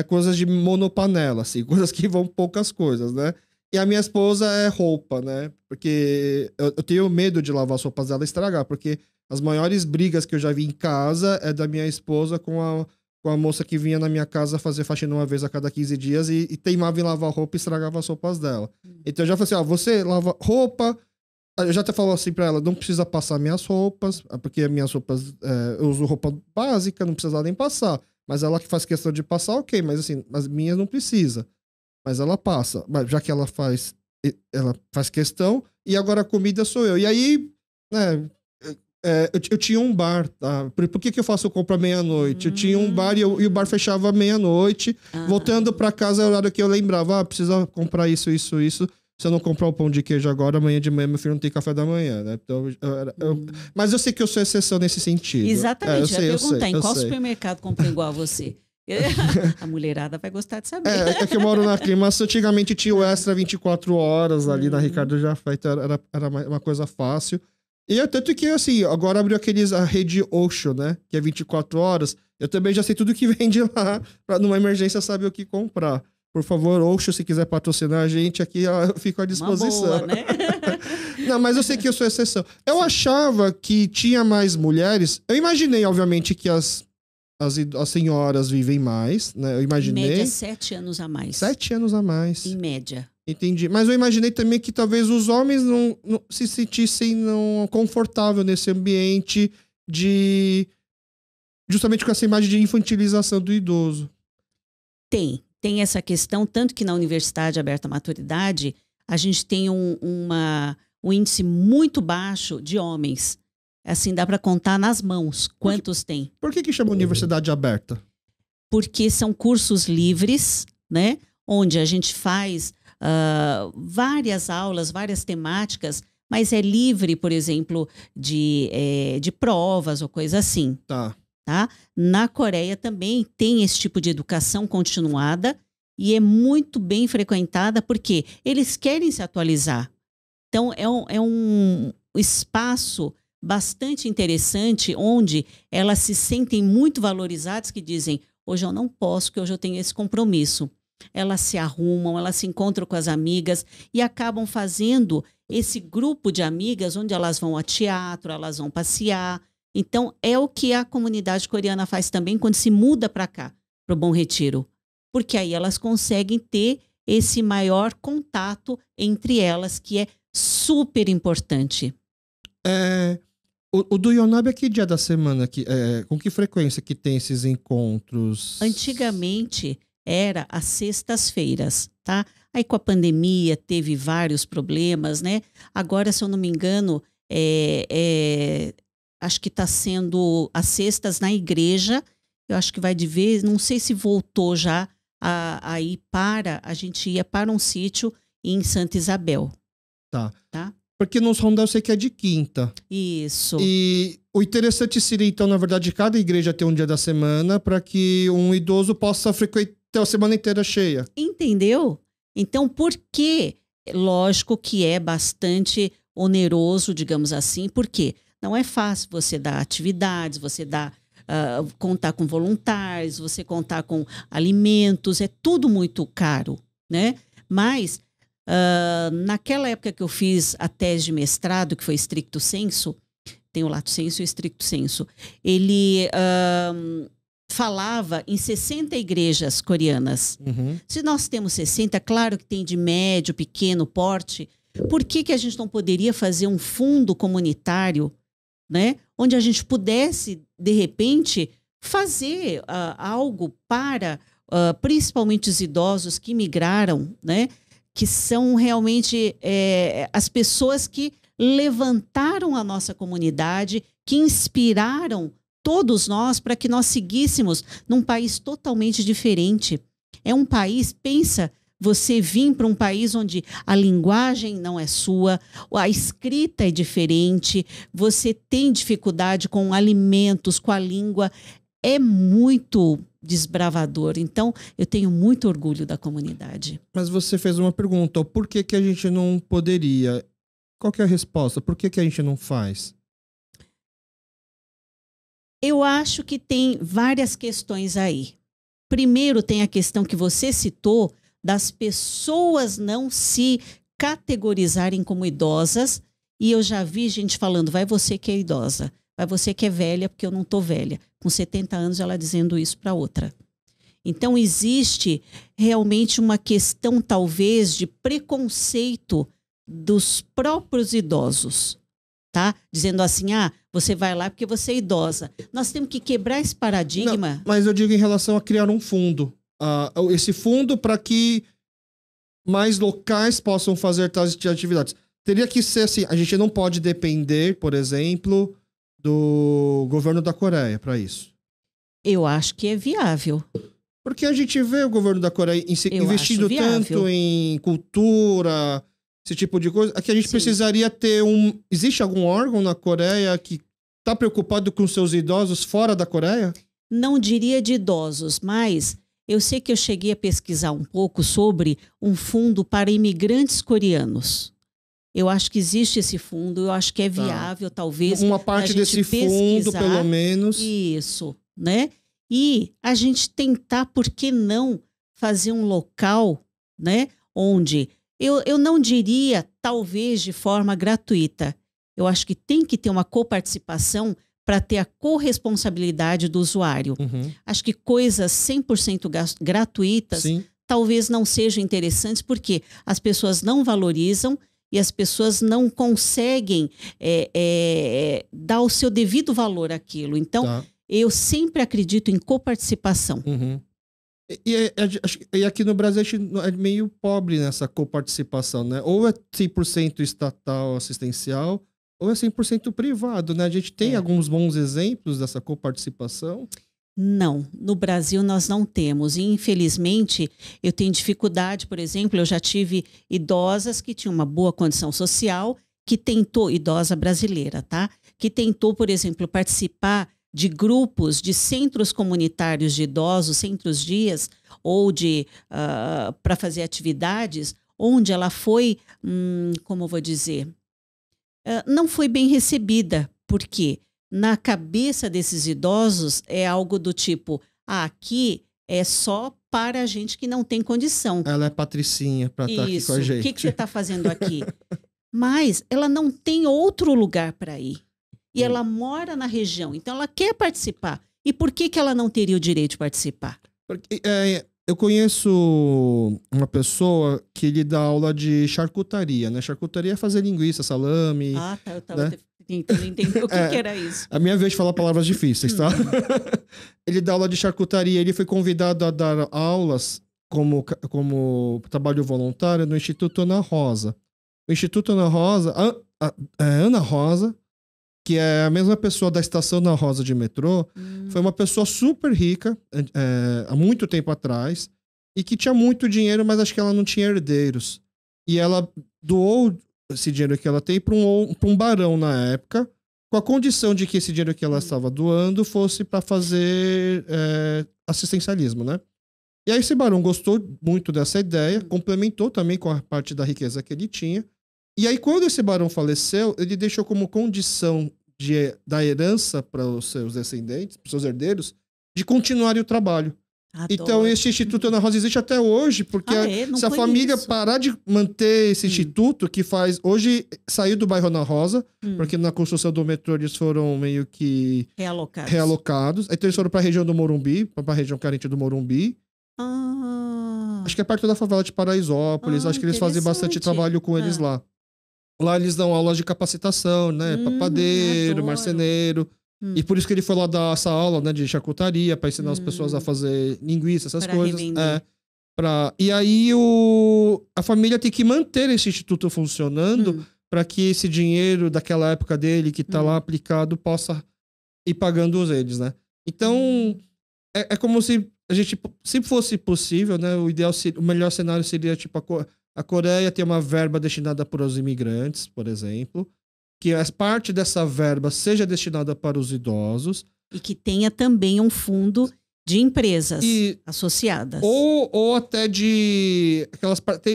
coisas de monopanela, assim, coisas que vão poucas coisas, né? E a minha esposa é roupa, né? Porque eu tenho medo de lavar as roupas dela e estragar, porque as maiores brigas que eu já vi em casa é da minha esposa com a moça que vinha na minha casa fazer faxina uma vez a cada 15 dias e teimava em lavar roupa e estragava as roupas dela. Então eu já falei assim, você lava roupa... Eu já até falo assim pra ela, não precisa passar minhas roupas, porque minhas roupas... eu uso roupa básica, não precisa nem passar. Mas ela que faz questão de passar, ok, mas assim, as minhas não precisa. Mas ela passa, já que ela faz questão, e agora a comida sou eu. E aí, né, eu tinha um bar, tá? Por que eu faço compra meia-noite? Eu tinha um bar e o bar fechava meia-noite. Voltando pra casa, é o horário que eu lembrava, precisa comprar isso. Se eu não comprar o pão de queijo agora, amanhã de manhã meu filho não tem café da manhã, né? Então, mas eu sei que eu sou exceção nesse sentido. Exatamente, eu ia perguntar, em qual supermercado compra igual a você? A mulherada vai gostar de saber. É que eu moro na Aclimação. Antigamente tinha o Extra 24 horas ali na Ricardo Jafé, então era uma coisa fácil. E tanto que, assim, agora abriu a rede Oxo, né? Que é 24 horas. Eu também já sei tudo que vende lá, pra numa emergência saber o que comprar. Por favor, Oxo, se quiser patrocinar a gente aqui, eu fico à disposição. Uma boa, né? Não, mas eu sei que eu sou exceção. Eu achava que tinha mais mulheres. Eu imaginei, obviamente, que as senhoras vivem mais, né? Eu imaginei... Em média, 7 anos a mais. 7 anos a mais. Em média. Entendi. Mas eu imaginei também que talvez os homens não se sentissem confortável nesse ambiente justamente com essa imagem de infantilização do idoso. Tem essa questão, tanto que na Universidade Aberta à Maturidade, a gente tem um índice muito baixo de homens. Assim, dá para contar nas mãos quantos tem. Por que chama Universidade Aberta? Porque são cursos livres, né? Onde a gente faz várias aulas, várias temáticas, mas é livre, por exemplo, de provas ou coisa assim. Tá. Na Coreia também tem esse tipo de educação continuada e é muito bem frequentada porque eles querem se atualizar. Então, é espaço bastante interessante, onde elas se sentem muito valorizadas, que dizem, hoje eu não posso, porque hoje eu tenho esse compromisso. Elas se arrumam, elas se encontram com as amigas e acabam fazendo esse grupo de amigas onde elas vão ao teatro, elas vão passear. Então, é o que a comunidade coreana faz também quando se muda para cá, para o Bom Retiro. Porque aí elas conseguem ter esse maior contato entre elas, que é super importante. O do Yonabe é que dia da semana? Com que frequência que tem esses encontros? Antigamente era às sextas-feiras, tá? Aí com a pandemia teve vários problemas, né? Agora, se eu não me engano, acho que está sendo às sextas na igreja. Eu acho que vai de vez, não sei se voltou já a gente ia para um sítio em Santa Isabel. Tá. Tá? Porque nos Rondel eu sei que é de quinta. Isso. E o interessante seria, então, na verdade, cada igreja ter um dia da semana para que um idoso possa frequentar a semana inteira cheia. Entendeu? Então, por que? Lógico que é bastante oneroso, digamos assim, porque não é fácil você dar atividades, você dar, contar com voluntários, você contar com alimentos, é tudo muito caro, né? Mas, naquela época que eu fiz a tese de mestrado, que foi stricto sensu, tem o lato sensu e o stricto sensu, ele falava em 60 igrejas coreanas. Uhum. Se nós temos 60, claro que tem de médio, pequeno porte, por que a gente não poderia fazer um fundo comunitário, né, onde a gente pudesse, de repente, fazer algo para, principalmente os idosos que migraram, né, que são realmente as pessoas que levantaram a nossa comunidade, que inspiraram todos nós para que nós seguíssemos num país totalmente diferente. É um país, pensa, você vir para um país onde a linguagem não é sua, a escrita é diferente, você tem dificuldade com alimentos, com a língua, é muito desbravador. Então, eu tenho muito orgulho da comunidade. Mas você fez uma pergunta, por que a gente não poderia? Qual que é a resposta? Por que a gente não faz? Eu acho que tem várias questões aí. Primeiro, tem a questão que você citou das pessoas não se categorizarem como idosas. E eu já vi gente falando, vai você que é idosa, vai você que é velha, porque eu não estou velha. Com 70 anos, ela dizendo isso para outra. Então, existe realmente uma questão, talvez, de preconceito dos próprios idosos. Tá? Dizendo assim, você vai lá porque você é idosa. Nós temos que quebrar esse paradigma. Não, mas eu digo em relação a criar um fundo. Esse fundo para que mais locais possam fazer tais atividades. Teria que ser assim, a gente não pode depender, por exemplo, do governo da Coreia para isso. Eu acho que é viável. Porque a gente vê o governo da Coreia investindo tanto em cultura, esse tipo de coisa. Aqui a gente precisaria ter Existe algum órgão na Coreia que está preocupado com seus idosos fora da Coreia? Não diria de idosos, mas eu sei que eu cheguei a pesquisar um pouco sobre um fundo para imigrantes coreanos. Eu acho que existe esse fundo, eu acho que é viável, talvez. Uma parte desse fundo, pelo menos. Isso, né? E a gente tentar, por que não, fazer um local, né, onde eu não diria, talvez, de forma gratuita. Eu acho que tem que ter uma coparticipação para ter a corresponsabilidade do usuário. Uhum. Acho que coisas 100% gratuitas talvez não sejam interessantes, porque as pessoas não valorizam e as pessoas não conseguem dar o seu devido valor àquilo. Então, eu sempre acredito em coparticipação. Uhum. E aqui no Brasil a gente é meio pobre nessa coparticipação, né? Ou é 100% estatal assistencial, ou é 100% privado, né? A gente tem alguns bons exemplos dessa coparticipação? Não, no Brasil nós não temos. E, infelizmente, eu tenho dificuldade, por exemplo, eu já tive idosas que tinham uma boa condição social, que tentou, idosa brasileira, tá? Que tentou, por exemplo, participar de grupos, de centros comunitários de idosos, centros-dias, ou para fazer atividades, onde ela foi, como eu vou dizer, não foi bem recebida, porque na cabeça desses idosos é algo do tipo, aqui é só para a gente que não tem condição. Ela é patricinha para estar aqui com a gente. O que você está fazendo aqui? Mas ela não tem outro lugar para ir. E ela mora na região, então ela quer participar. E por que ela não teria o direito de participar? Porque, eu conheço uma pessoa que ele dá aula de charcutaria, né? Charcutaria é fazer linguiça, salame. Ah, tá. Eu estava tentando entender o que era isso. A minha vez de falar palavras difíceis, tá? Ele dá aula de charcutaria. Ele foi convidado a dar aulas como trabalho voluntário no Instituto Ana Rosa. O Instituto Ana Rosa, Ana Rosa, que é a mesma pessoa da estação Ana Rosa de metrô, foi uma pessoa super rica há muito tempo atrás e que tinha muito dinheiro, mas acho que ela não tinha herdeiros. E ela doou esse dinheiro que ela tem para um barão na época, com a condição de que esse dinheiro que ela estava doando fosse para fazer assistencialismo, né? E aí esse barão gostou muito dessa ideia, complementou também com a parte da riqueza que ele tinha. E aí, quando esse barão faleceu, ele deixou como condição da herança para os seus descendentes, para os seus herdeiros, de continuarem o trabalho. Adoro. Então, esse Instituto Ana Rosa existe até hoje, porque se a família parar de manter esse instituto, que faz... Hoje, saiu do bairro Ana Rosa, porque na construção do metrô eles foram meio que... Realocados. Então, eles foram para a região do Morumbi, para a região carente do Morumbi. Acho que é perto da favela de Paraisópolis. Acho que eles fazem bastante trabalho com eles lá. Lá eles dão aulas de capacitação, né? Papadeiro, marceneiro. E por isso que ele foi lá dar essa aula, né, de charcutaria, para ensinar as pessoas a fazer linguiça, essas coisas. E aí a família tem que manter esse instituto funcionando para que esse dinheiro daquela época dele, que está lá aplicado, possa ir pagando eles, né? Então, é como se a gente, se fosse possível, né, o melhor cenário seria, tipo, a Coreia ter uma verba destinada para os imigrantes, por exemplo, que as parte dessa verba seja destinada para os idosos. E que tenha também um fundo de empresas associadas. Ou até de...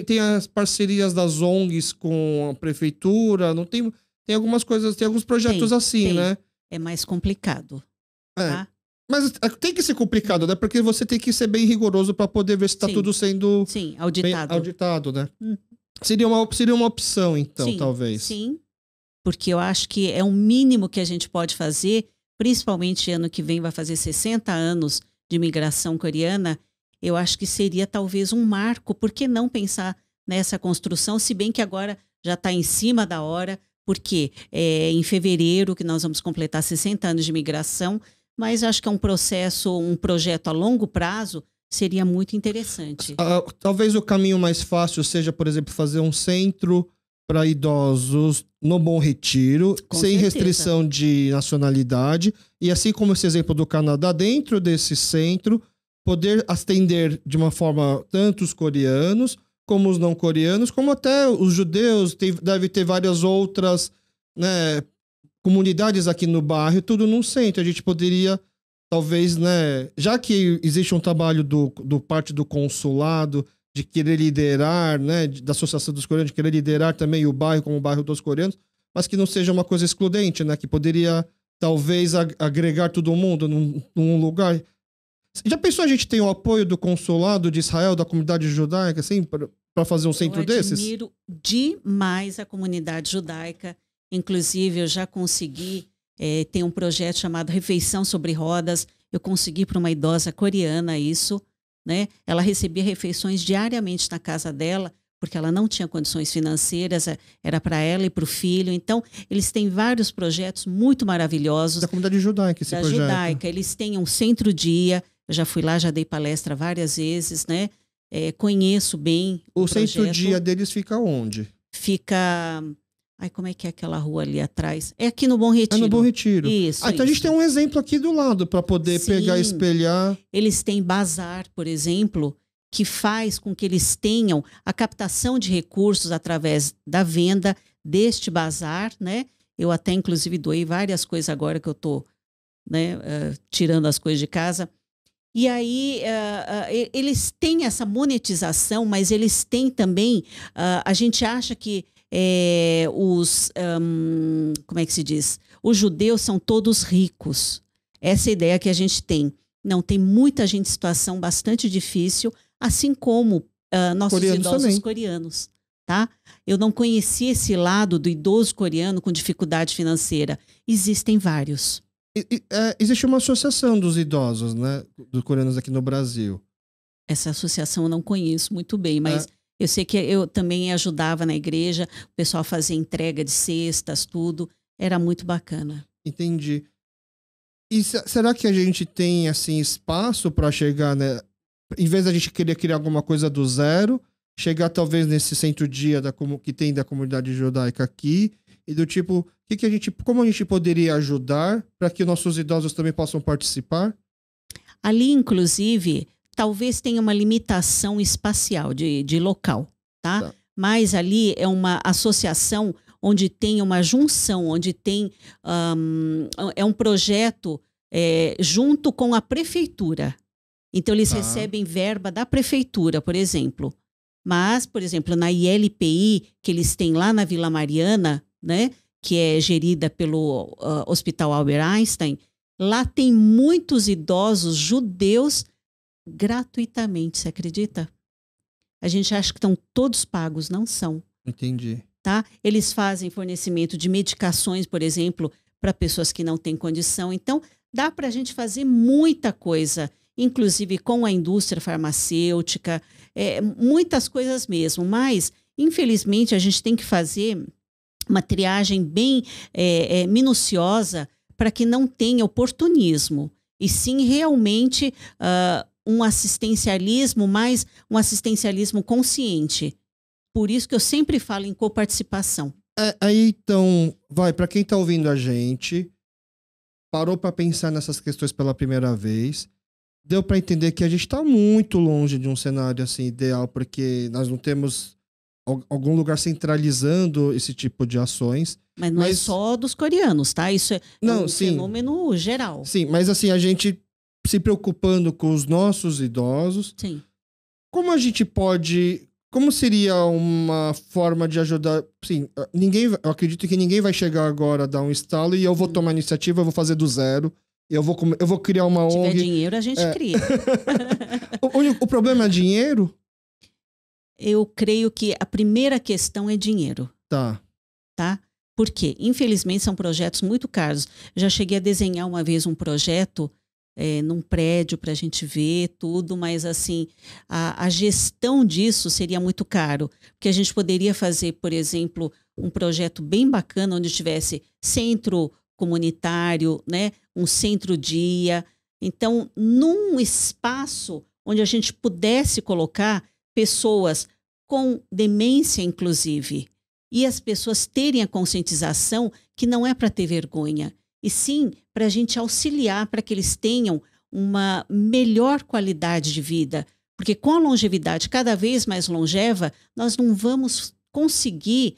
Tem as parcerias das ONGs com a prefeitura, não tem algumas coisas, tem alguns projetos assim, né? É mais complicado. Tá? Mas tem que ser complicado, né? Porque você tem que ser bem rigoroso para poder ver se está tudo sendo auditado, né? Seria uma opção, então, talvez. Sim, porque eu acho que é o mínimo que a gente pode fazer, principalmente ano que vem vai fazer 60 anos de imigração coreana. Eu acho que seria talvez um marco. Por que não pensar nessa construção, se bem que agora já está em cima da hora, porque em fevereiro que nós vamos completar 60 anos de imigração. Mas acho que é um projeto a longo prazo seria muito interessante. Talvez o caminho mais fácil seja, por exemplo, fazer um centro para idosos no Bom Retiro, sem restrição de nacionalidade. E assim como esse exemplo do Canadá, dentro desse centro, poder atender de uma forma tanto os coreanos, como os não coreanos, como até os judeus. Deve ter várias outras, né, comunidades aqui no bairro, tudo num centro. A gente poderia, talvez, né, já que existe um trabalho do parte do consulado de querer liderar, né, da Associação dos Coreanos, de querer liderar também o bairro como o bairro dos coreanos, mas que não seja uma coisa excludente, né, que poderia, talvez, agregar todo mundo num lugar. Já pensou a gente tem o apoio do consulado de Israel, da comunidade judaica, assim, para fazer um centro desses? Eu admiro demais a comunidade judaica. Inclusive, eu já consegui, tem um projeto chamado Refeição sobre Rodas, eu consegui para uma idosa coreana isso, né? Ela recebia refeições diariamente na casa dela, porque ela não tinha condições financeiras, era para ela e para o filho. Então, eles têm vários projetos muito maravilhosos. Da comunidade judaica, esse projeto. Da judaica, eles têm um centro-dia, eu já fui lá, já dei palestra várias vezes, né? Conheço bem o projeto. O centro-dia deles fica onde? Fica... Ai, como é que é aquela rua ali atrás? É aqui no Bom Retiro. É no Bom Retiro. Isso. Então a gente tem um exemplo aqui do lado para poder pegar e espelhar. Eles têm bazar, por exemplo, que faz com que eles tenham a captação de recursos através da venda deste bazar, né? Eu até, inclusive, doei várias coisas agora que eu estou, né, tirando as coisas de casa. E aí, eles têm essa monetização, mas eles têm também... a gente acha que como é que se diz? Os judeus são todos ricos. Essa é a ideia que a gente tem. Não, tem muita gente em situação bastante difícil, assim como nossos idosos também. Coreanos. Tá? Eu não conheci esse lado do idoso coreano com dificuldade financeira. Existem vários. Existe uma associação dos idosos, né, dos coreanos aqui no Brasil. Essa associação eu não conheço muito bem, mas eu sei que eu também ajudava na igreja, o pessoal fazia entrega de cestas, tudo. Era muito bacana. Entendi. E será que a gente tem, assim, espaço para chegar, né? Em vez da gente querer criar alguma coisa do zero, chegar talvez nesse centro-dia que tem da comunidade judaica aqui, e do tipo, como a gente poderia ajudar para que nossos idosos também possam participar? Ali, inclusive, talvez tenha uma limitação espacial de local, tá? Mas ali é uma associação onde tem uma junção, onde tem é um projeto junto com a prefeitura. Então, eles recebem verba da prefeitura, por exemplo. Mas, por exemplo, na ILPI, que eles têm lá na Vila Mariana, né, que é gerida pelo Hospital Albert Einstein, lá tem muitos idosos judeus gratuitamente, você acredita? A gente acha que estão todos pagos, não são. Entendi. Tá? Eles fazem fornecimento de medicações, por exemplo, para pessoas que não têm condição. Então, dá para a gente fazer muita coisa, inclusive com a indústria farmacêutica, muitas coisas mesmo. Mas, infelizmente, a gente tem que fazer uma triagem bem minuciosa para que não tenha oportunismo, e sim realmente um assistencialismo, mas um assistencialismo consciente. Por isso que eu sempre falo em coparticipação. Aí, então, para quem está ouvindo a gente, parou para pensar nessas questões pela primeira vez, deu para entender que a gente está muito longe de um cenário assim ideal, porque nós não temos algum lugar centralizando esse tipo de ações. Mas não é só dos coreanos, tá? Isso é um fenômeno geral. Sim, mas assim, a gente se preocupando com os nossos idosos. Sim. Como seria uma forma de ajudar? Sim, eu acredito que ninguém vai chegar agora a dar um estalo e eu vou tomar iniciativa, eu vou fazer do zero. Eu vou criar uma ONG. Se tiver dinheiro, a gente cria. O problema é dinheiro? Eu creio que a primeira questão é dinheiro. Tá? Por quê? Infelizmente, são projetos muito caros. Já cheguei a desenhar uma vez um projeto num prédio para a gente ver tudo, mas assim, a gestão disso seria muito caro, porque a gente poderia fazer, por exemplo, um projeto bem bacana, onde tivesse centro comunitário, né, um centro-dia. Então, num espaço onde a gente pudesse colocar pessoas com demência, inclusive, e as pessoas terem a conscientização que não é para ter vergonha, e sim para a gente auxiliar para que eles tenham uma melhor qualidade de vida. Porque com a longevidade cada vez mais longeva, nós não vamos conseguir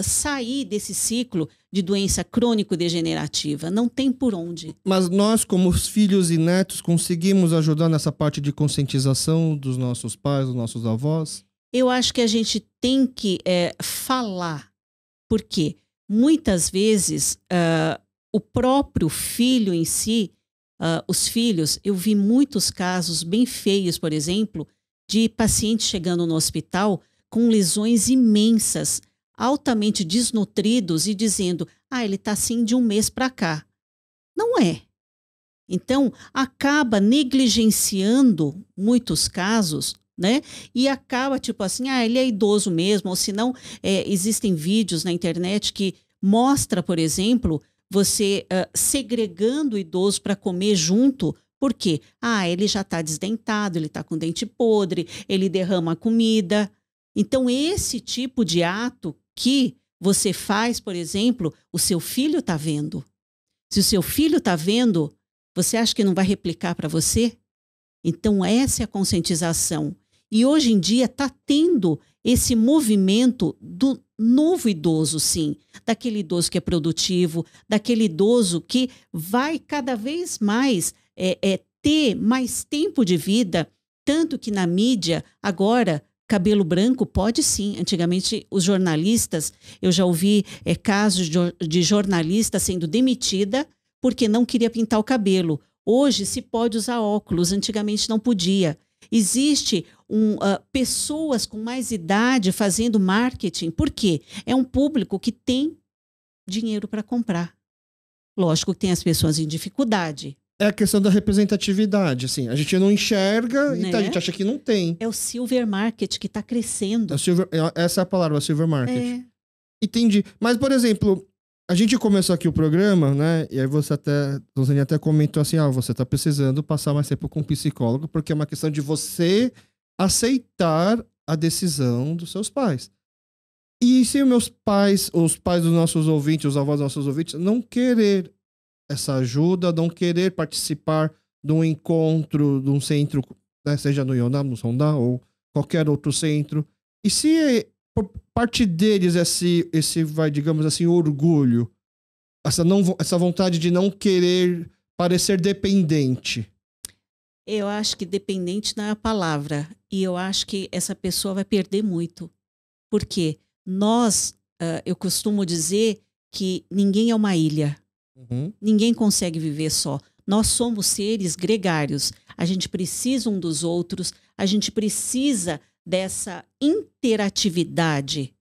sair desse ciclo de doença crônico-degenerativa. Não tem por onde. Mas nós, como os filhos e netos, conseguimos ajudar nessa parte de conscientização dos nossos pais, dos nossos avós? Eu acho que a gente tem que falar. Porque muitas vezes o próprio filho em si, os filhos, eu vi muitos casos bem feios, por exemplo, de pacientes chegando no hospital com lesões imensas, altamente desnutridos e dizendo, ele está assim de um mês para cá. Não é. Então, acaba negligenciando muitos casos, né? E acaba tipo assim, ele é idoso mesmo, ou se não, existem vídeos na internet que mostra, por exemplo, você segregando o idoso para comer junto. Por quê? Ele já está desdentado, ele está com dente podre, ele derrama a comida. Então, esse tipo de ato que você faz, por exemplo, o seu filho está vendo. Se o seu filho está vendo, você acha que não vai replicar para você? Então, essa é a conscientização. E hoje em dia está tendo esse movimento do novo idoso, sim. Daquele idoso que é produtivo, daquele idoso que vai cada vez mais ter mais tempo de vida. Tanto que na mídia, agora, cabelo branco? Pode sim. Antigamente, os jornalistas, eu já ouvi casos de jornalista sendo demitida porque não queria pintar o cabelo. Hoje se pode usar óculos, antigamente não podia. Existe pessoas com mais idade fazendo marketing. Por quê? É um público que tem dinheiro para comprar. Lógico que tem as pessoas em dificuldade. É a questão da representatividade, assim. A gente não enxerga, Né? e a gente acha que não tem. É o silver market que está crescendo. Essa é a palavra, silver market. É. Entendi. Mas, por exemplo, a gente começou aqui o programa, né? E aí Rosane até comentou assim, você tá precisando passar mais tempo com um psicólogo, porque é uma questão de você aceitar a decisão dos seus pais. E se os pais dos nossos ouvintes, os avós dos nossos ouvintes, não querer essa ajuda, não querer participar de um encontro, de um centro, né, seja no Ionam, no Sondá ou qualquer outro centro, e se por parte deles esse vai, digamos assim, orgulho, essa vontade de não querer parecer dependente? Eu acho que dependente não é a palavra. E eu acho que essa pessoa vai perder muito. Por quê? Eu costumo dizer que ninguém é uma ilha. Uhum. Ninguém consegue viver só. Nós somos seres gregários. A gente precisa um dos outros. A gente precisa dessa interatividade.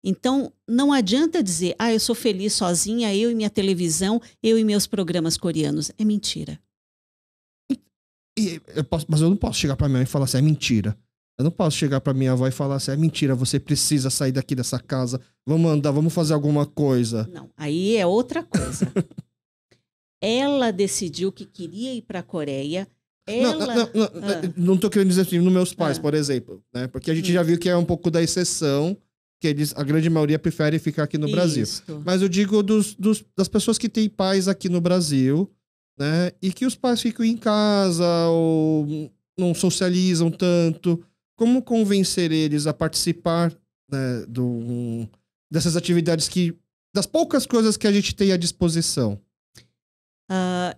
Então, não adianta dizer, eu sou feliz sozinha, eu e minha televisão, eu e meus programas coreanos. É mentira. Mas eu não posso chegar pra minha mãe e falar assim, é mentira. Eu não posso chegar pra minha avó e falar assim, é mentira, você precisa sair daqui dessa casa, vamos andar, vamos fazer alguma coisa. Não, aí é outra coisa. Ela decidiu que queria ir pra Coreia. Não tô querendo dizer assim, nos meus pais, por exemplo, né? Porque a gente já viu que é um pouco da exceção, que a grande maioria prefere ficar aqui no Brasil. Mas eu digo das pessoas que têm pais aqui no Brasil, né? E que os pais ficam em casa ou não socializam tanto. Como convencer eles a participar, né, dessas atividades das poucas coisas que a gente tem à disposição?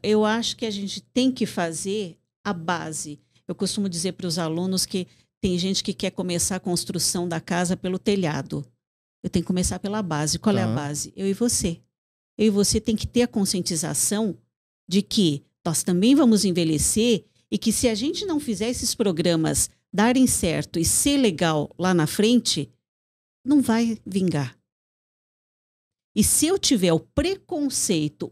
Eu acho que a gente tem que fazer a base. Eu costumo dizer para os alunos que tem gente que quer começar a construção da casa pelo telhado. Eu tenho que começar pela base. Qual é a base? Eu e você. Eu e você tem que ter a conscientização de que nós também vamos envelhecer e que se a gente não fizer esses programas darem certo e ser legal lá na frente, não vai vingar. E se eu tiver o preconceito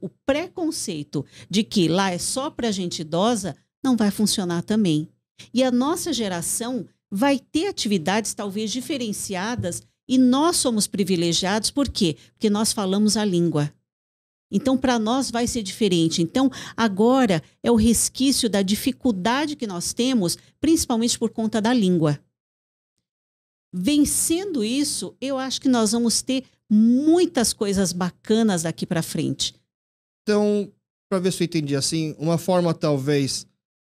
de que lá é só para gente idosa, não vai funcionar também. E a nossa geração vai ter atividades talvez diferenciadas e nós somos privilegiados. Por quê? Porque nós falamos a língua. Então, para nós vai ser diferente. Então, agora é o resquício da dificuldade que nós temos, principalmente por conta da língua. Vencendo isso, eu acho que nós vamos ter muitas coisas bacanas daqui para frente. Então, para ver se eu entendi assim, uma forma talvez,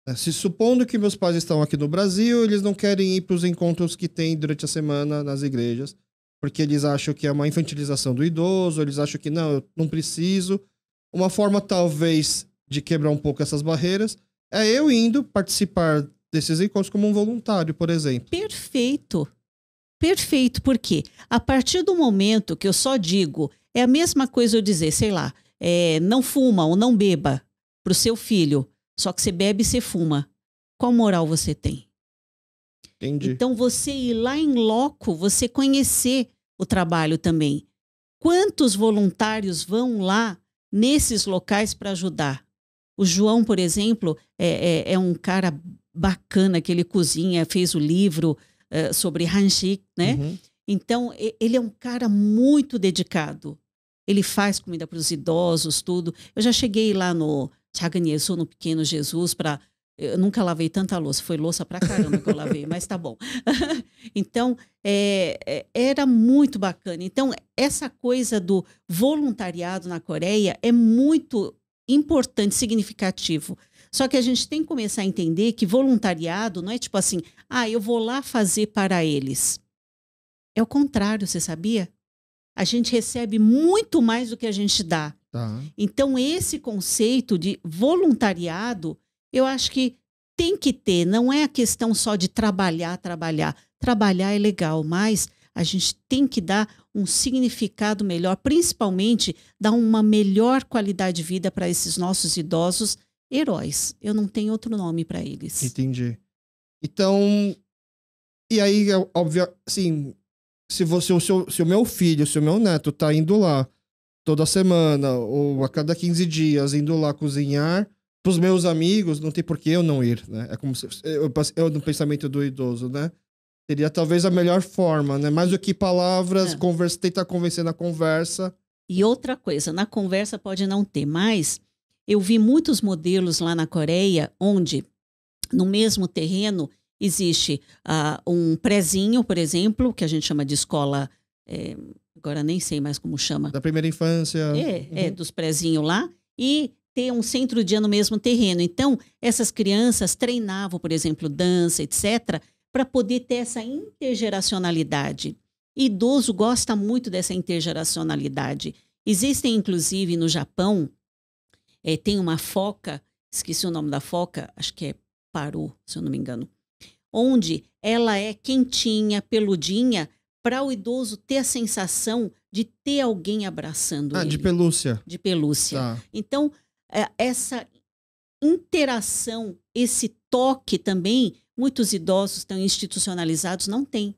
né, se supondo que meus pais estão aqui no Brasil, eles não querem ir para os encontros que tem durante a semana nas igrejas, porque eles acham que é uma infantilização do idoso, eles acham que não, eu não preciso. Uma forma talvez de quebrar um pouco essas barreiras é eu indo participar desses encontros como um voluntário, por exemplo. Perfeito. Perfeito, porque a partir do momento que eu só digo, é a mesma coisa eu dizer, sei lá, não fuma ou não beba para o seu filho, só que você bebe e você fuma. Qual moral você tem? Entendi. Então você ir lá em loco, você conhecer o trabalho também. Quantos voluntários vão lá nesses locais para ajudar? O João, por exemplo, é um cara bacana que ele cozinha, fez o livro sobre Hanshik, né? Uhum. Então, ele é um cara muito dedicado. Ele faz comida para os idosos, tudo. Eu já cheguei lá no Chagan Yesu, no Pequeno Jesus, eu nunca lavei tanta louça. Foi louça pra caramba que eu lavei, mas tá bom. Então, era muito bacana. Então, essa coisa do voluntariado na Coreia é muito importante, significativo. Só que a gente tem que começar a entender que voluntariado não é tipo assim, eu vou lá fazer para eles. É o contrário, você sabia? A gente recebe muito mais do que a gente dá. Tá. Então, esse conceito de voluntariado, eu acho que tem que ter. Não é a questão só de trabalhar. trabalhar é legal, mas a gente tem que dar um significado melhor, principalmente dar uma melhor qualidade de vida para esses nossos idosos heróis. Eu não tenho outro nome para eles. Entendi. Então, e aí, óbvio, assim, se o meu filho, se o meu neto tá indo lá toda semana ou a cada 15 dias, indo lá cozinhar pros meus amigos, não tem por que eu não ir, né? É como se eu no pensamento do idoso, né? Seria talvez a melhor forma, né? Mais do que palavras, tentar convencer na conversa. E outra coisa, na conversa pode não ter, mas eu vi muitos modelos lá na Coreia, onde no mesmo terreno existe um prezinho, por exemplo, que a gente chama de escola, agora nem sei mais como chama. Da primeira infância. Dos prezinhos lá, e ter um centro-dia no mesmo terreno. Então, essas crianças treinavam, por exemplo, dança, etc., para poder ter essa intergeracionalidade. Idoso gosta muito dessa intergeracionalidade. Existem, inclusive, no Japão, tem uma foca, esqueci o nome da foca, acho que é Paru, se eu não me engano, onde ela é quentinha, peludinha, para o idoso ter a sensação de ter alguém abraçando ele. De pelúcia. De pelúcia. Tá. Então, essa interação, esse toque também, muitos idosos estão institucionalizados, não têm.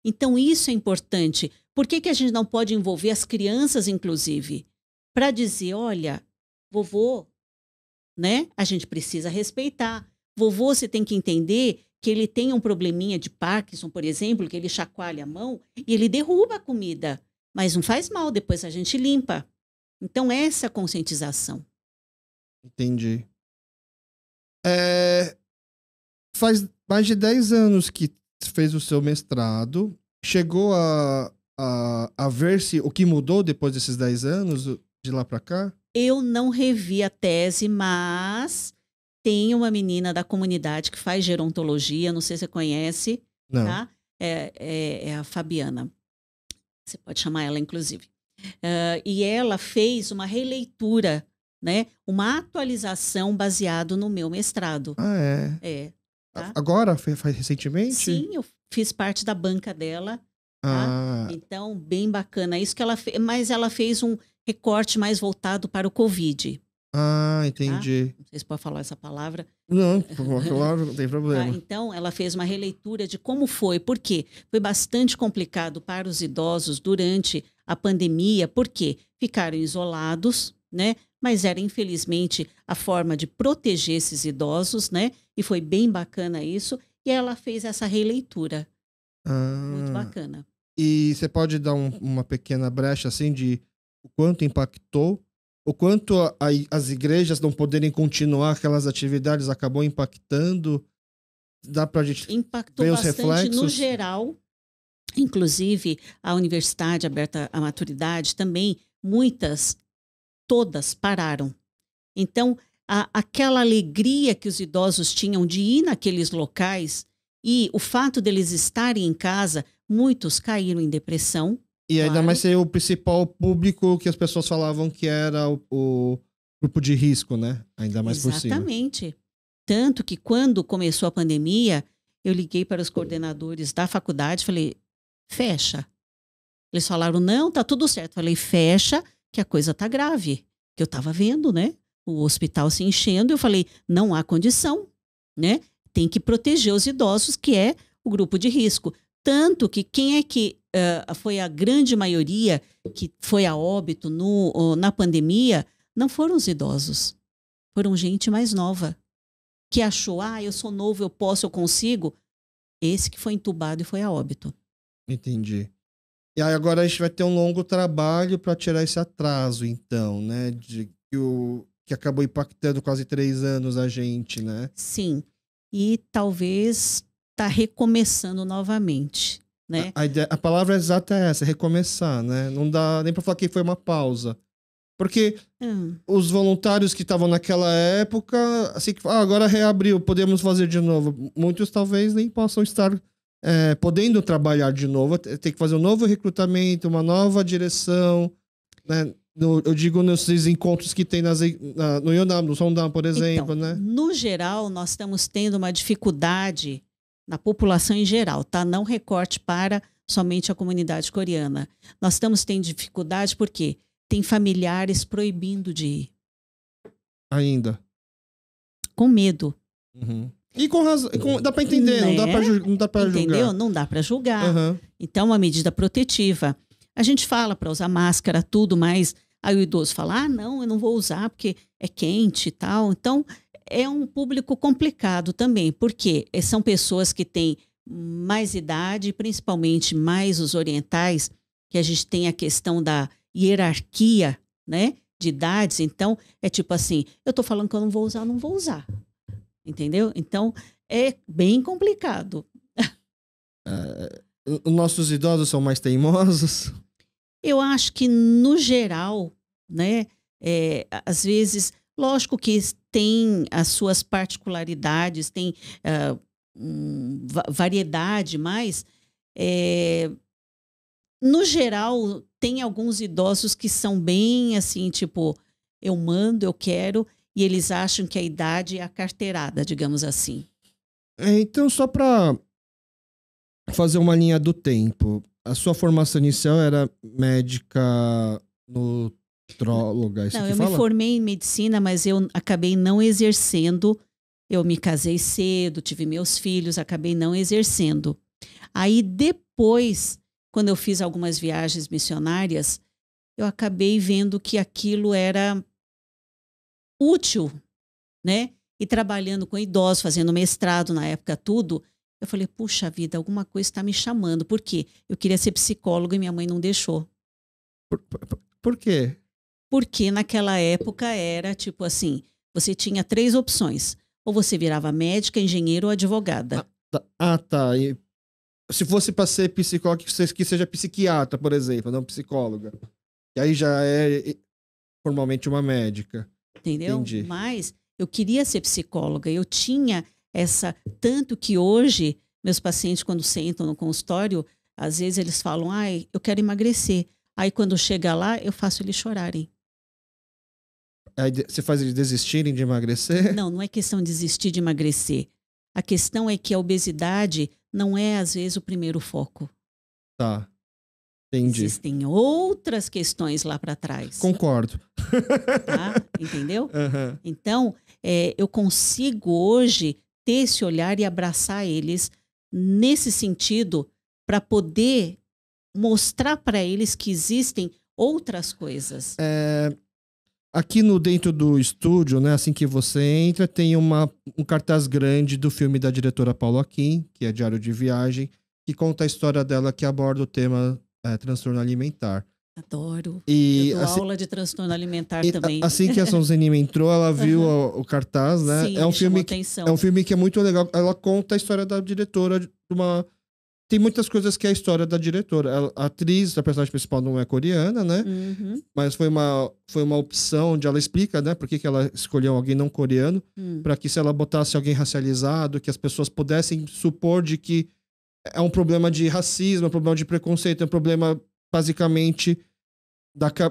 Então, isso é importante. Por que a gente não pode envolver as crianças, inclusive? Para dizer, olha, vovô, né? A gente precisa respeitar. Vovô, você tem que entender que ele tem um probleminha de Parkinson, por exemplo, que ele chacoalha a mão e ele derruba a comida. Mas não faz mal, depois a gente limpa. Então, essa conscientização. Entendi. Faz mais de 10 anos que fez o seu mestrado. Chegou a ver se o que mudou depois desses 10 anos, de lá para cá? Eu não revi a tese, mas tem uma menina da comunidade que faz gerontologia, não sei se você conhece, não. Tá? É a Fabiana. Você pode chamar ela, inclusive. E ela fez uma releitura, né? Uma atualização baseado no meu mestrado. Tá? Agora? Faz recentemente? Sim, eu fiz parte da banca dela. Tá? Então, bem bacana isso que ela fez. Mas ela fez um recorte mais voltado para o Covid. Entendi. Tá? Não sei se pode falar essa palavra. Não, claro, não tem problema. Então, ela fez uma releitura de como foi. Por quê? Foi bastante complicado para os idosos durante a pandemia, porque ficaram isolados, né? Mas era, infelizmente, a forma de proteger esses idosos, né? E foi bem bacana isso. E ela fez essa releitura. Muito bacana. E você pode dar uma pequena brecha, assim, de o quanto impactou, o quanto as igrejas não poderem continuar aquelas atividades acabou impactando? Dá pra gente impactou ver bastante os reflexos? No geral. Inclusive, a Universidade Aberta à Maturidade também, todas pararam. Então, aquela alegria que os idosos tinham de ir naqueles locais e o fato deles estarem em casa, muitos caíram em depressão. E ainda mais ser o principal público que as pessoas falavam que era o grupo de risco, né? Ainda mais por cima. Exatamente. Tanto que quando começou a pandemia, eu liguei para os coordenadores da faculdade e falei, fecha. Eles falaram, não, tá tudo certo. Eu falei, fecha, que a coisa tá grave. Que eu tava vendo, né? O hospital se enchendo. Eu falei, não há condição, né? Tem que proteger os idosos, que é o grupo de risco. Tanto que quem é que foi a grande maioria que foi a óbito na pandemia, não foram os idosos. Foram gente mais nova. Que achou, eu sou novo, eu posso, eu consigo. Esse que foi entubado e foi a óbito. Entendi. E aí agora a gente vai ter um longo trabalho para tirar esse atraso, então, né? Que acabou impactando quase 3 anos a gente, né? Sim. E talvez tá recomeçando novamente, né? A palavra exata é essa, recomeçar, né? Não dá nem para falar que foi uma pausa. Porque os voluntários que estavam naquela época, assim, agora reabriu, podemos fazer de novo. Muitos talvez nem possam estar podendo trabalhar de novo. Tem que fazer um novo recrutamento, uma nova direção, né? Eu digo nesses encontros que tem no Yonam, no Sondam, por exemplo, então, né? No geral, nós estamos tendo uma dificuldade na população em geral, tá? Não recorte para somente a comunidade coreana. Nós estamos tendo dificuldade porque tem familiares proibindo de ir. Ainda. Com medo. Uhum. E com razão, dá pra entender, Né? não dá pra julgar. Entendeu? Não dá para julgar. Uhum. Então, uma medida protetiva. A gente fala para usar máscara, tudo, mas aí o idoso fala, não, eu não vou usar porque é quente e tal. Então, é um público complicado também, porque são pessoas que têm mais idade, principalmente mais os orientais, que a gente tem a questão da hierarquia, né, de idades. Então, é tipo assim, eu tô falando que eu não vou usar. Entendeu? Então, é bem complicado. Os nossos idosos são mais teimosos? Eu acho que, no geral, né, às vezes, lógico que tem as suas particularidades, tem variedade, mas, no geral, tem alguns idosos que são bem assim, tipo, eu mando, eu quero, e eles acham que a idade é a carteirada, digamos assim. Então, só para fazer uma linha do tempo, a sua formação inicial era médica nutróloga, isso Não, que eu fala? me formei em medicina, mas eu acabei não exercendo. Eu me casei cedo, tive meus filhos, acabei não exercendo. Aí depois, quando eu fiz algumas viagens missionárias, eu acabei vendo que aquilo era útil, né? E trabalhando com idosos, fazendo mestrado na época, tudo, eu falei, puxa vida, alguma coisa está me chamando. Por quê? Eu queria ser psicóloga e minha mãe não deixou. Por quê? Porque naquela época era tipo assim, você tinha 3 opções. Ou você virava médica, engenheiro ou advogada. Tá. E se fosse para ser psicóloga, que seja psiquiatra, por exemplo, não psicóloga. E aí já é formalmente uma médica. Entendeu? Entendi. Mas eu queria ser psicóloga. Eu tinha essa... Tanto que hoje, meus pacientes, quando sentam no consultório, às vezes eles falam, eu quero emagrecer. Aí quando chega lá, eu faço eles chorarem. Aí você faz eles desistirem de emagrecer? Não é questão de desistir de emagrecer. A questão é que a obesidade não é, às vezes, o primeiro foco. Tá. Entendi. Existem outras questões lá para trás. Concordo. Tá? Entendeu? Uhum. Então, eu consigo hoje ter esse olhar e abraçar eles nesse sentido para poder mostrar para eles que existem outras coisas. Aqui dentro do estúdio, né, assim que você entra, tem um cartaz grande do filme da diretora Paula Kim, que é Diário de Viagem, que conta a história dela, que aborda o tema transtorno alimentar. Adoro. E, eu dou assim, aula de transtorno alimentar também. Assim que a Sonzini entrou, ela viu o cartaz, né? Sim, é um filme que é muito legal. Ela conta a história da diretora de uma... Tem muitas coisas que é a história da diretora. A atriz, a personagem principal não é coreana, né? Uhum. Mas foi uma opção onde ela explica, né? Por que ela escolheu alguém não coreano. Para que se ela botasse alguém racializado, que as pessoas pudessem supor de que é um problema de racismo, é um problema de preconceito, é um problema, basicamente,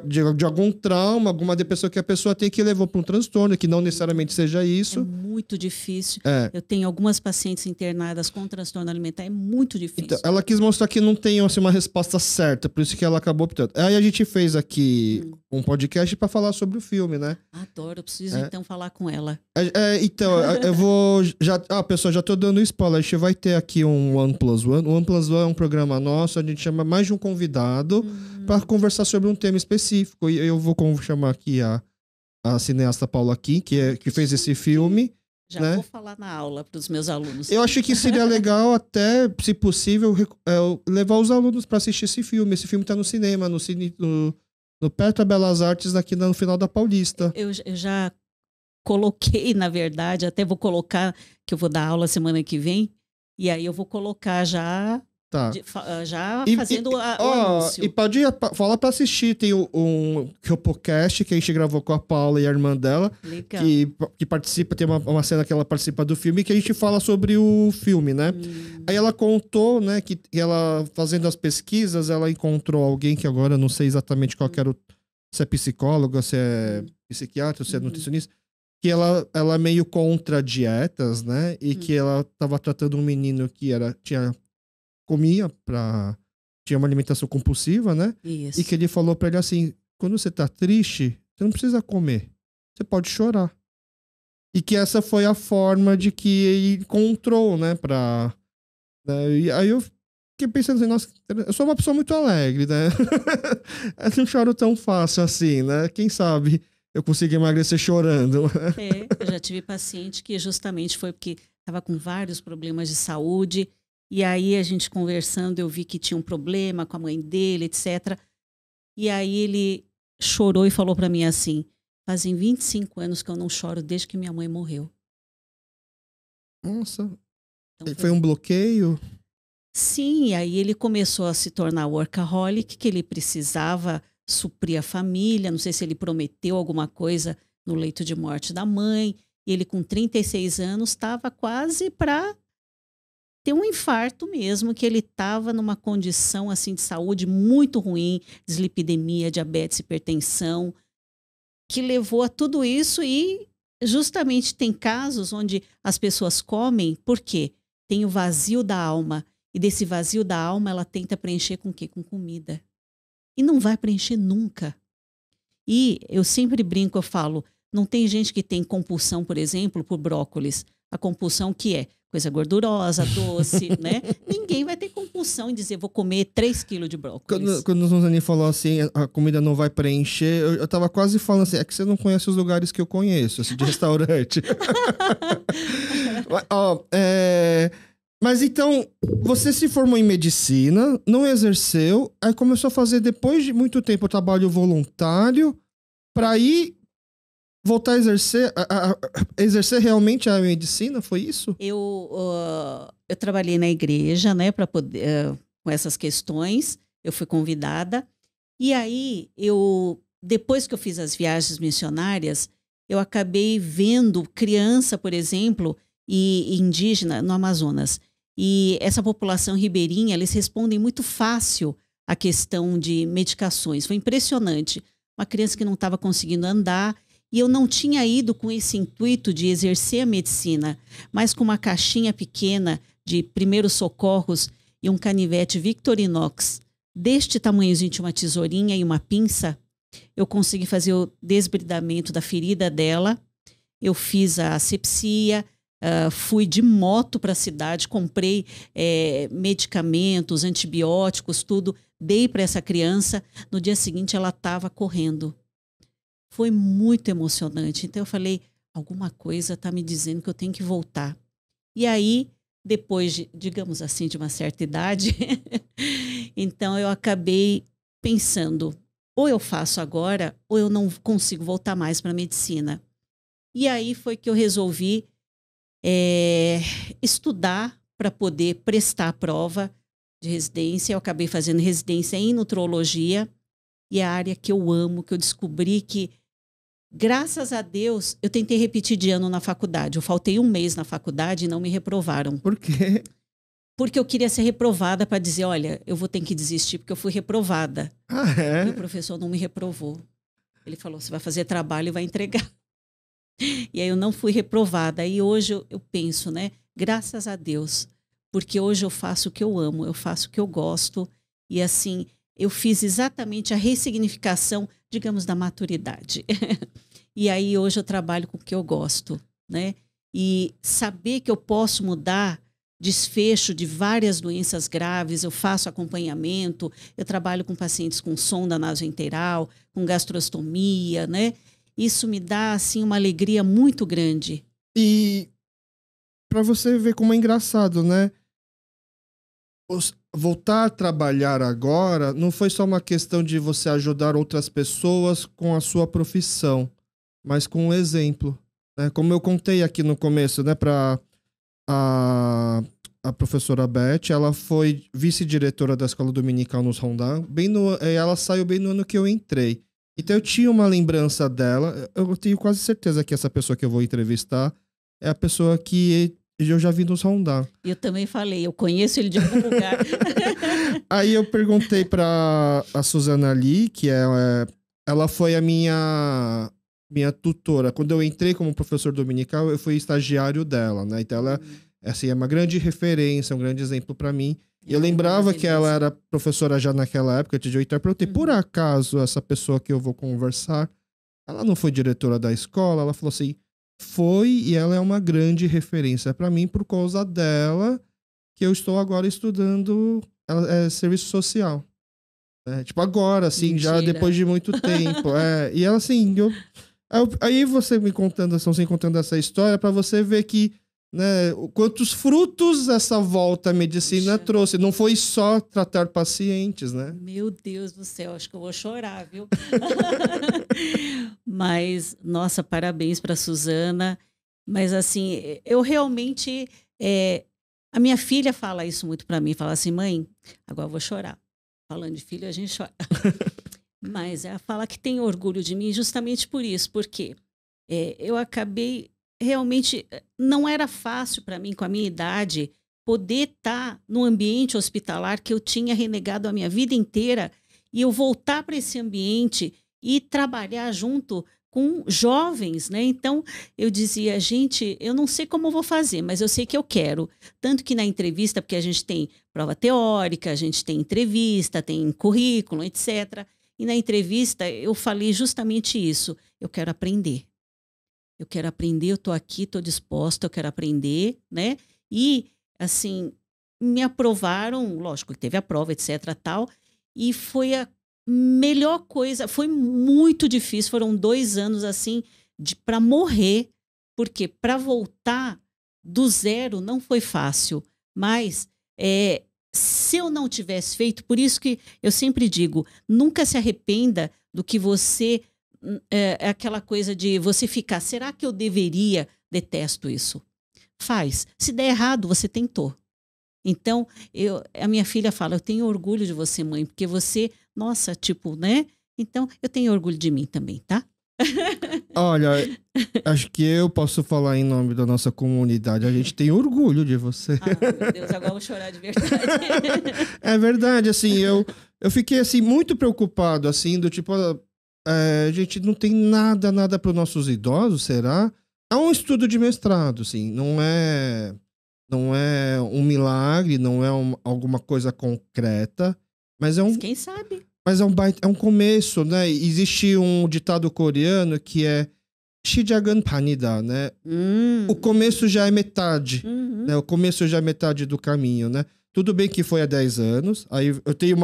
de algum trauma, alguma depressão que a pessoa tem que levou para um transtorno, que não necessariamente seja isso. É muito difícil. Eu tenho algumas pacientes internadas com transtorno alimentar, é muito difícil. Então, ela quis mostrar que não tem assim, uma resposta certa, por isso que ela acabou optando. Aí a gente fez aqui um podcast para falar sobre o filme, né? Adoro, eu preciso então falar com ela. Então, eu vou... pessoal, já tô dando spoiler. A gente vai ter aqui um OnePlus1. O OnePlus1 é um programa nosso, a gente chama mais de um convidado para conversar sobre um tema específico. E eu vou chamar aqui a cineasta Paula Kim, que fez esse filme. Já né? Vou falar na aula para os meus alunos. Eu acho que seria legal até, se possível, levar os alunos para assistir esse filme. Esse filme está no cinema, no Petra Belas Artes, aqui no final da Paulista. Eu já coloquei, na verdade, até vou colocar, que eu vou dar aula semana que vem, e aí eu vou colocar já... Tá. Fazendo o anúncio. E pode falar pra assistir. Tem um podcast que a gente gravou com a Paula e a irmã dela. Legal. Que participa, tem uma cena que ela participa do filme, que a gente fala sobre o filme, né? Aí ela contou, né, que ela, fazendo as pesquisas, ela encontrou alguém que agora eu não sei exatamente qual que era se é psicólogo, se é psiquiatra, se é nutricionista, que ela é meio contra dietas, né? E que ela tava tratando um menino que tinha uma alimentação compulsiva, né? Isso. E que ele falou pra ele assim, quando você tá triste, você não precisa comer, você pode chorar. E que essa foi a forma de que ele encontrou, né, né? E aí eu fiquei pensando assim, nossa, eu sou uma pessoa muito alegre, né? Eu não choro tão fácil assim, né? Quem sabe eu consigo emagrecer chorando. Eu já tive paciente que justamente foi porque estava com vários problemas de saúde, e aí a gente conversando, eu vi que tinha um problema com a mãe dele, etc. E aí ele chorou e falou para mim assim, fazem 25 anos que eu não choro desde que minha mãe morreu. Nossa, Então, foi um bloqueio? sim, aí ele começou a se tornar workaholic, que ele precisava suprir a família, não sei se ele prometeu alguma coisa no leito de morte da mãe, e ele com 36 anos estava quase para ter um infarto mesmo, que ele estava numa condição assim de saúde muito ruim, dislipidemia, diabetes, hipertensão, que levou a tudo isso. E justamente tem casos onde as pessoas comem porque tem o vazio da alma, e desse vazio da alma ela tenta preencher com o quê? Com comida. E não vai preencher nunca. E eu sempre brinco, eu falo, não tem gente que tem compulsão, por exemplo, por brócolis. A compulsão que é coisa gordurosa, doce, né? Ninguém vai ter compulsão em dizer, vou comer 3 quilos de brócolis. Quando o Zuzani falou assim, a comida não vai preencher, eu tava quase falando assim, é que você não conhece os lugares que eu conheço, assim, de restaurante. Ó, mas então, você se formou em medicina, não exerceu, aí começou a fazer, depois de muito tempo, trabalho voluntário, para aí voltar a exercer, exercer realmente a medicina, foi isso? Eu trabalhei na igreja, né, para poder, com essas questões, eu fui convidada, e aí depois que eu fiz as viagens missionárias, eu acabei vendo criança, por exemplo, e indígena no Amazonas. E essa população ribeirinha, eles respondem muito fácil à questão de medicações. Foi impressionante. Uma criança que não estava conseguindo andar, e eu não tinha ido com esse intuito de exercer a medicina, mas com uma caixinha pequena de primeiros socorros e um canivete Victorinox, deste tamanhozinho, de uma tesourinha e uma pinça, eu consegui fazer o desbridamento da ferida dela. Eu fiz a asepsia, fui de moto para a cidade, comprei medicamentos, antibióticos, tudo, dei para essa criança. No dia seguinte ela estava correndo. Foi muito emocionante. Então eu falei, alguma coisa está me dizendo que eu tenho que voltar. E aí, depois de, digamos assim, de uma certa idade, então eu acabei pensando, ou eu faço agora, ou eu não consigo voltar mais para a medicina. E aí foi que eu resolvi estudar para poder prestar a prova de residência. Eu acabei fazendo residência em nutrologia, e é a área que eu amo, que eu descobri que, graças a Deus, eu tentei repetir de ano na faculdade. Eu faltei 1 mês na faculdade e não me reprovaram. Por quê? Porque eu queria ser reprovada para dizer, olha, eu vou ter que desistir porque eu fui reprovada. Ah, é? E o professor não me reprovou. Ele falou, você vai fazer trabalho e vai entregar. E aí eu não fui reprovada. E hoje eu penso, né? Graças a Deus. Porque hoje eu faço o que eu amo, eu faço o que eu gosto. E assim, eu fiz exatamente a ressignificação, digamos, da maturidade. E aí hoje eu trabalho com o que eu gosto, né? E saber que eu posso mudar desfecho de várias doenças graves, eu faço acompanhamento, eu trabalho com pacientes com sonda nasoenteral, com gastrostomia, né? Isso me dá, assim, uma alegria muito grande. E para você ver como é engraçado, né? Voltar a trabalhar agora não foi só uma questão de você ajudar outras pessoas com a sua profissão, mas com um exemplo, né? Como eu contei aqui no começo, né, para a professora Beth, ela foi vice-diretora da escola dominical nos Rondá, ela saiu bem no ano que eu entrei. Então eu tinha uma lembrança dela, eu tenho quase certeza que essa pessoa que eu vou entrevistar é a pessoa que eu já vi nos Rondá. Eu também falei, eu conheço ele de algum lugar. Aí eu perguntei para a Suzana Lee, que ela foi a minha minha tutora. Quando eu entrei como professor dominical, eu fui estagiário dela, né? Então ela, assim, é uma grande referência, um grande exemplo para mim. E eu lembrava que ela era professora já naquela época, de 8 anos. Eu perguntei, por acaso, essa pessoa que eu vou conversar, ela não foi diretora da escola? Ela falou assim, foi, e ela é uma grande referência para mim por causa dela, que eu estou agora estudando serviço social. Tipo, agora, assim, Mentira. já depois de muito tempo. E ela, assim, aí você me contando essa história, para você ver que, né, quantos frutos essa volta à medicina trouxe. Não foi só tratar pacientes, né? Meu Deus do céu, acho que eu vou chorar, viu? Mas, nossa, parabéns para Suzana. Mas, assim, eu realmente... a minha filha fala isso muito para mim. Fala assim, mãe, agora eu vou chorar. Falando de filho, a gente chora. Mas ela fala que tem orgulho de mim justamente por isso. Porque eu acabei... Realmente, não era fácil para mim, com a minha idade, poder estar no ambiente hospitalar que eu tinha renegado a minha vida inteira e eu voltar para esse ambiente e trabalhar junto com jovens, né? Então, eu dizia, gente, eu não sei como eu vou fazer, mas eu sei que eu quero. Tanto que na entrevista, porque a gente tem prova teórica, a gente tem entrevista, tem currículo, etc. E na entrevista eu falei justamente isso, eu quero aprender. Eu quero aprender, eu estou aqui, estou disposta, eu quero aprender, né? E, assim, me aprovaram, lógico que teve a prova, etc, tal, e foi a melhor coisa, foi muito difícil, foram 2 anos, assim, para morrer, porque para voltar do zero não foi fácil, mas se eu não tivesse feito, por isso que eu sempre digo, nunca se arrependa do que você... É aquela coisa de você ficar, será que eu deveria? Detesto isso. Faz. Se der errado, você tentou. Então, a minha filha fala, eu tenho orgulho de você, mãe, porque você, nossa, tipo, né? Então, eu tenho orgulho de mim também, tá? Olha, acho que eu posso falar em nome da nossa comunidade. A gente tem orgulho de você. Meu Deus, agora eu vou chorar de verdade. É verdade, assim, eu fiquei, assim, muito preocupado, assim, do tipo... a gente não tem nada para os nossos idosos, será? É um estudo de mestrado, assim, não é um milagre, não é alguma coisa concreta, mas Mas quem sabe? Mas é um começo, né? Existe um ditado coreano que é Shijagan Panida, né? O começo já é metade, né? O começo já é metade do caminho, né? Tudo bem que foi há 10 anos, aí eu tenho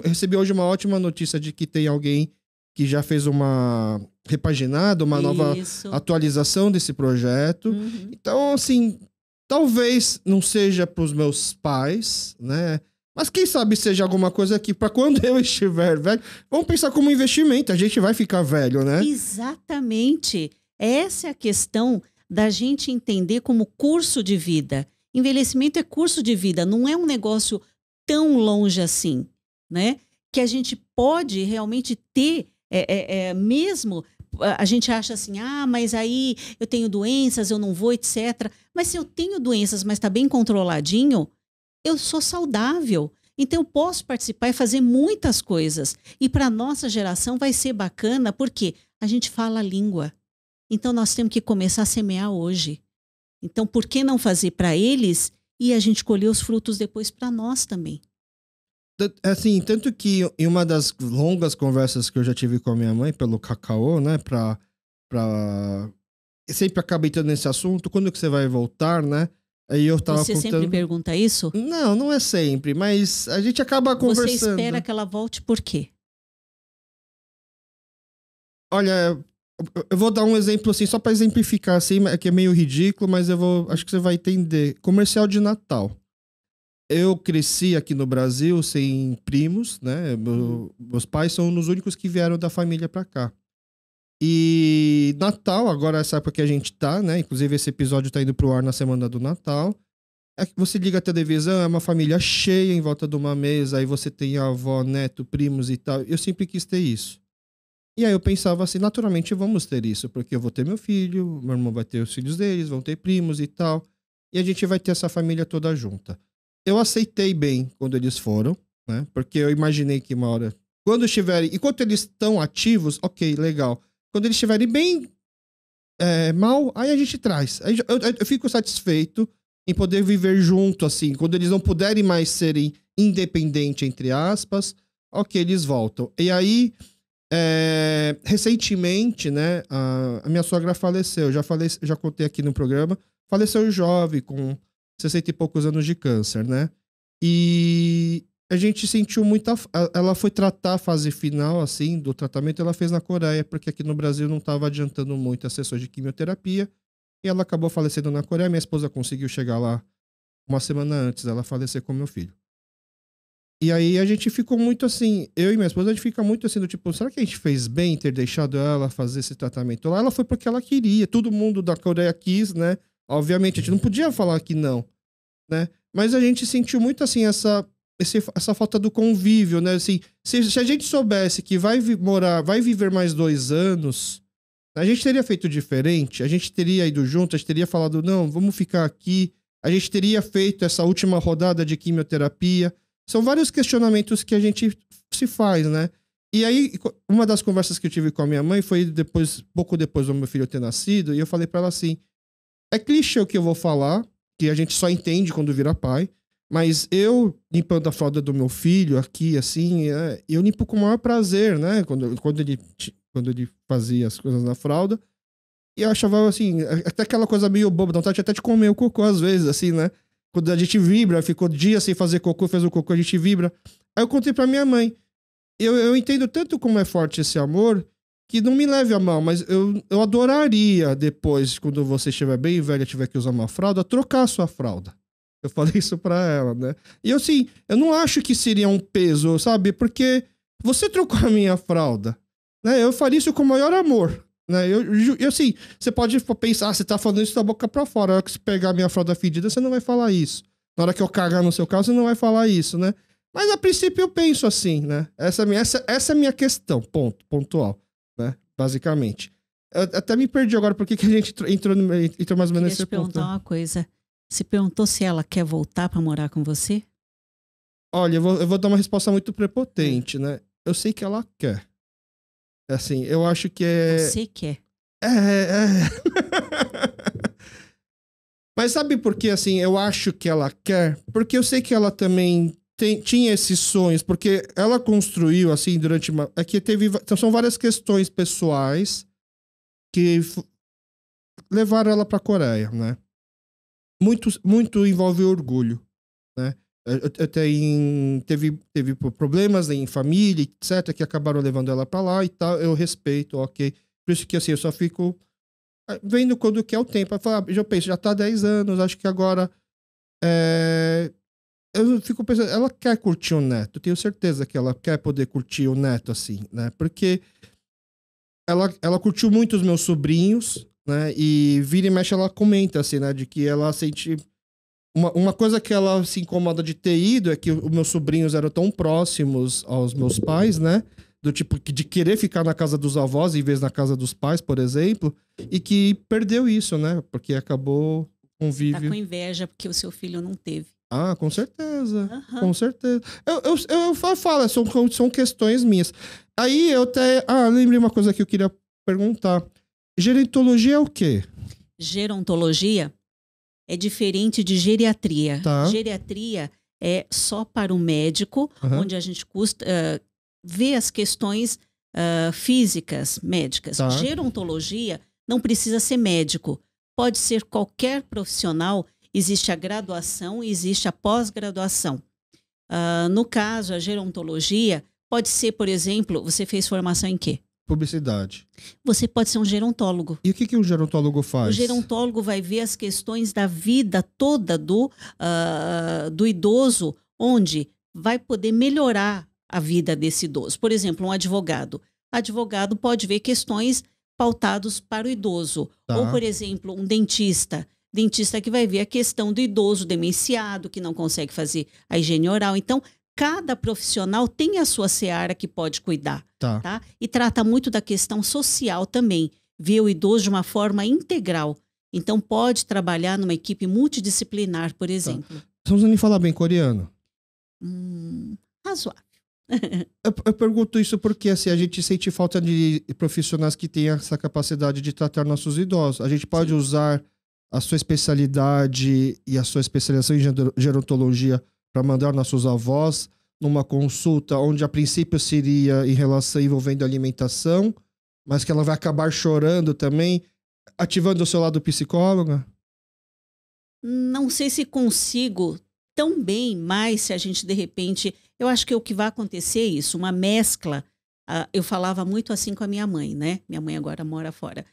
recebi hoje uma ótima notícia de que tem alguém que já fez uma repaginada, uma nova atualização desse projeto. Então, assim, talvez não seja para os meus pais, né? Mas quem sabe seja alguma coisa aqui para quando eu estiver velho. Vamos pensar como investimento, a gente vai ficar velho, né? Exatamente. Essa é a questão da gente entender como curso de vida. Envelhecimento é curso de vida, não é um negócio tão longe assim, né? Que a gente pode realmente ter... mesmo a gente acha assim, mas aí eu tenho doenças, eu não vou, etc. Mas se eu tenho doenças, mas está bem controladinho, eu sou saudável. Então eu posso participar e fazer muitas coisas. E para a nossa geração vai ser bacana porque a gente fala a língua. Então nós temos que começar a semear hoje. Então por que não fazer para eles e a gente colher os frutos depois para nós também? Assim, tanto que em uma das longas conversas que eu já tive com a minha mãe pelo Cacau, né, sempre acaba entrando nesse assunto, quando que você vai voltar, né? Aí eu tava Você sempre pergunta isso? Não é sempre, mas a gente acaba conversando. Você espera que ela volte por quê? Olha, eu vou dar um exemplo assim, só para exemplificar assim, que é meio ridículo, mas acho que você vai entender. Comercial de Natal. Eu cresci aqui no Brasil sem primos, né? Meus pais são os únicos que vieram da família pra cá. E Natal, agora essa época que a gente tá, né? Inclusive esse episódio tá indo pro ar na semana do Natal. Você liga a televisão, é uma família cheia em volta de uma mesa, aí você tem a avó, neto, primos e tal. Eu sempre quis ter isso. E aí eu pensava assim, naturalmente vamos ter isso, porque eu vou ter meu filho, meu irmão vai ter os filhos deles, vão ter primos e tal. E a gente vai ter essa família toda junta. Eu aceitei bem quando eles foram, né? Porque eu imaginei que uma hora... Quando estiverem... Enquanto eles estão ativos, ok, legal. Quando eles estiverem bem mal, aí a gente traz. Aí eu fico satisfeito em poder viver junto, assim. Quando eles não puderem mais serem independentes, entre aspas, ok, eles voltam. E aí, recentemente, né, a minha sogra faleceu. Já contei aqui no programa. Faleceu jovem, com 60 e poucos anos de câncer, né? E a gente sentiu muita... Ela foi tratar a fase final, assim, do tratamento, ela fez na Coreia, porque aqui no Brasil não estava adiantando muito as sessões de quimioterapia, e ela acabou falecendo na Coreia. Minha esposa conseguiu chegar lá uma semana antes dela falecer com meu filho. E aí a gente ficou muito assim, eu e minha esposa, a gente fica muito assim, do tipo, será que a gente fez bem em ter deixado ela fazer esse tratamento lá? Ela foi porque ela queria, todo mundo da Coreia quis, né? Obviamente, a gente não podia falar que não, né? Mas a gente sentiu muito assim, essa falta do convívio, né? Assim, se a gente soubesse que vai viver mais 2 anos, a gente teria feito diferente, a gente teria ido junto, a gente teria falado, não, vamos ficar aqui, a gente teria feito essa última rodada de quimioterapia. São vários questionamentos que a gente se faz, né? E aí, uma das conversas que eu tive com a minha mãe foi pouco depois do meu filho ter nascido, e eu falei pra ela assim, é clichê o que eu vou falar, que a gente só entende quando vira pai, mas eu, limpando a fralda do meu filho aqui, assim, eu limpo com o maior prazer, né? Quando ele fazia as coisas na fralda, e eu achava, assim, até aquela coisa meio boba, não tá até de comer o cocô às vezes, assim, né? Quando a gente vibra, ficou dias sem fazer cocô, fez o cocô, a gente vibra. Aí eu contei pra minha mãe. Eu entendo tanto como é forte esse amor, que não me leve a mal, mas eu adoraria depois, quando você estiver bem velha, tiver que usar uma fralda, trocar a sua fralda. Eu falei isso pra ela, né? E eu, assim, eu não acho que seria um peso, sabe? Porque você trocou a minha fralda, né? Eu faria isso com o maior amor. Né? Eu assim, você pode pensar, você tá falando isso da boca pra fora. Na hora que você pegar a minha fralda fedida, você não vai falar isso. Na hora que eu cagar no seu carro, você não vai falar isso, né? Mas a princípio eu penso assim, né? Essa é a minha questão, pontual, né? Basicamente. Eu até me perdi agora porque que a gente entrou mais ou menos nesse ponto. Queria te perguntar uma coisa. Você perguntou se ela quer voltar pra morar com você? Olha, eu vou dar uma resposta muito prepotente, né? Eu sei que ela quer. Assim, eu acho que é... Você quer. Mas sabe por que, assim, eu acho que ela quer? Porque eu sei que ela também tinha esses sonhos, porque ela construiu, assim, durante uma... Então, são várias questões pessoais que levaram ela pra Coreia, né? Muito envolve orgulho, né? Teve problemas em família, etc., que acabaram levando ela pra lá e tal. Eu respeito, ok. Por isso que, assim, eu só fico vendo quando que é o tempo. Eu penso, já tá 10 anos, acho que agora... Eu fico pensando, ela quer curtir o neto. Tenho certeza que ela quer poder curtir o neto, assim, né? Porque ela curtiu muito os meus sobrinhos, né? E vira e mexe ela comenta, assim, né? De que ela sente... Uma coisa que ela se incomoda de ter ido é que os meus sobrinhos eram tão próximos aos meus pais, né? Do tipo, de querer ficar na casa dos avós em vez na casa dos pais, por exemplo. E que perdeu isso, né? Porque acabou o convívio. Tá com inveja porque o seu filho não teve. Ah, com certeza. Uhum. Com certeza. Eu falo, são questões minhas. Aí eu até... lembrei uma coisa que eu queria perguntar. Gerontologia é o quê? Gerontologia é diferente de geriatria. Tá. Geriatria é só para o médico, onde a gente vê as questões físicas, médicas. Tá. Gerontologia não precisa ser médico. Pode ser qualquer profissional. Existe a graduação e existe a pós-graduação. No caso, a gerontologia pode ser, por exemplo, você fez formação em quê? Publicidade. Você pode ser um gerontólogo. E o que um gerontólogo faz? O gerontólogo vai ver as questões da vida toda do idoso, onde vai poder melhorar a vida desse idoso. Por exemplo, um advogado. Advogado pode ver questões pautadas para o idoso. Tá. Ou, por exemplo, um dentista. Dentista que vai ver a questão do idoso demenciado, que não consegue fazer a higiene oral. Então, cada profissional tem a sua seara que pode cuidar. Tá? E trata muito da questão social também. Vê o idoso de uma forma integral. Então, pode trabalhar numa equipe multidisciplinar, por exemplo. Você não precisa nem falar bem coreano. Razoável. Eu pergunto isso porque assim, a gente sente falta de profissionais que tenham essa capacidade de tratar nossos idosos. A gente pode usar a sua especialidade e a sua especialização em gerontologia para mandar nossos avós numa consulta onde a princípio seria em relação envolvendo alimentação, mas que ela vai acabar chorando também, ativando o seu lado psicóloga? Não sei se consigo tão bem, mas se a gente de repente... Eu acho que o que vai acontecer é isso, uma mescla. Eu falava muito assim com a minha mãe, né? Minha mãe agora mora fora.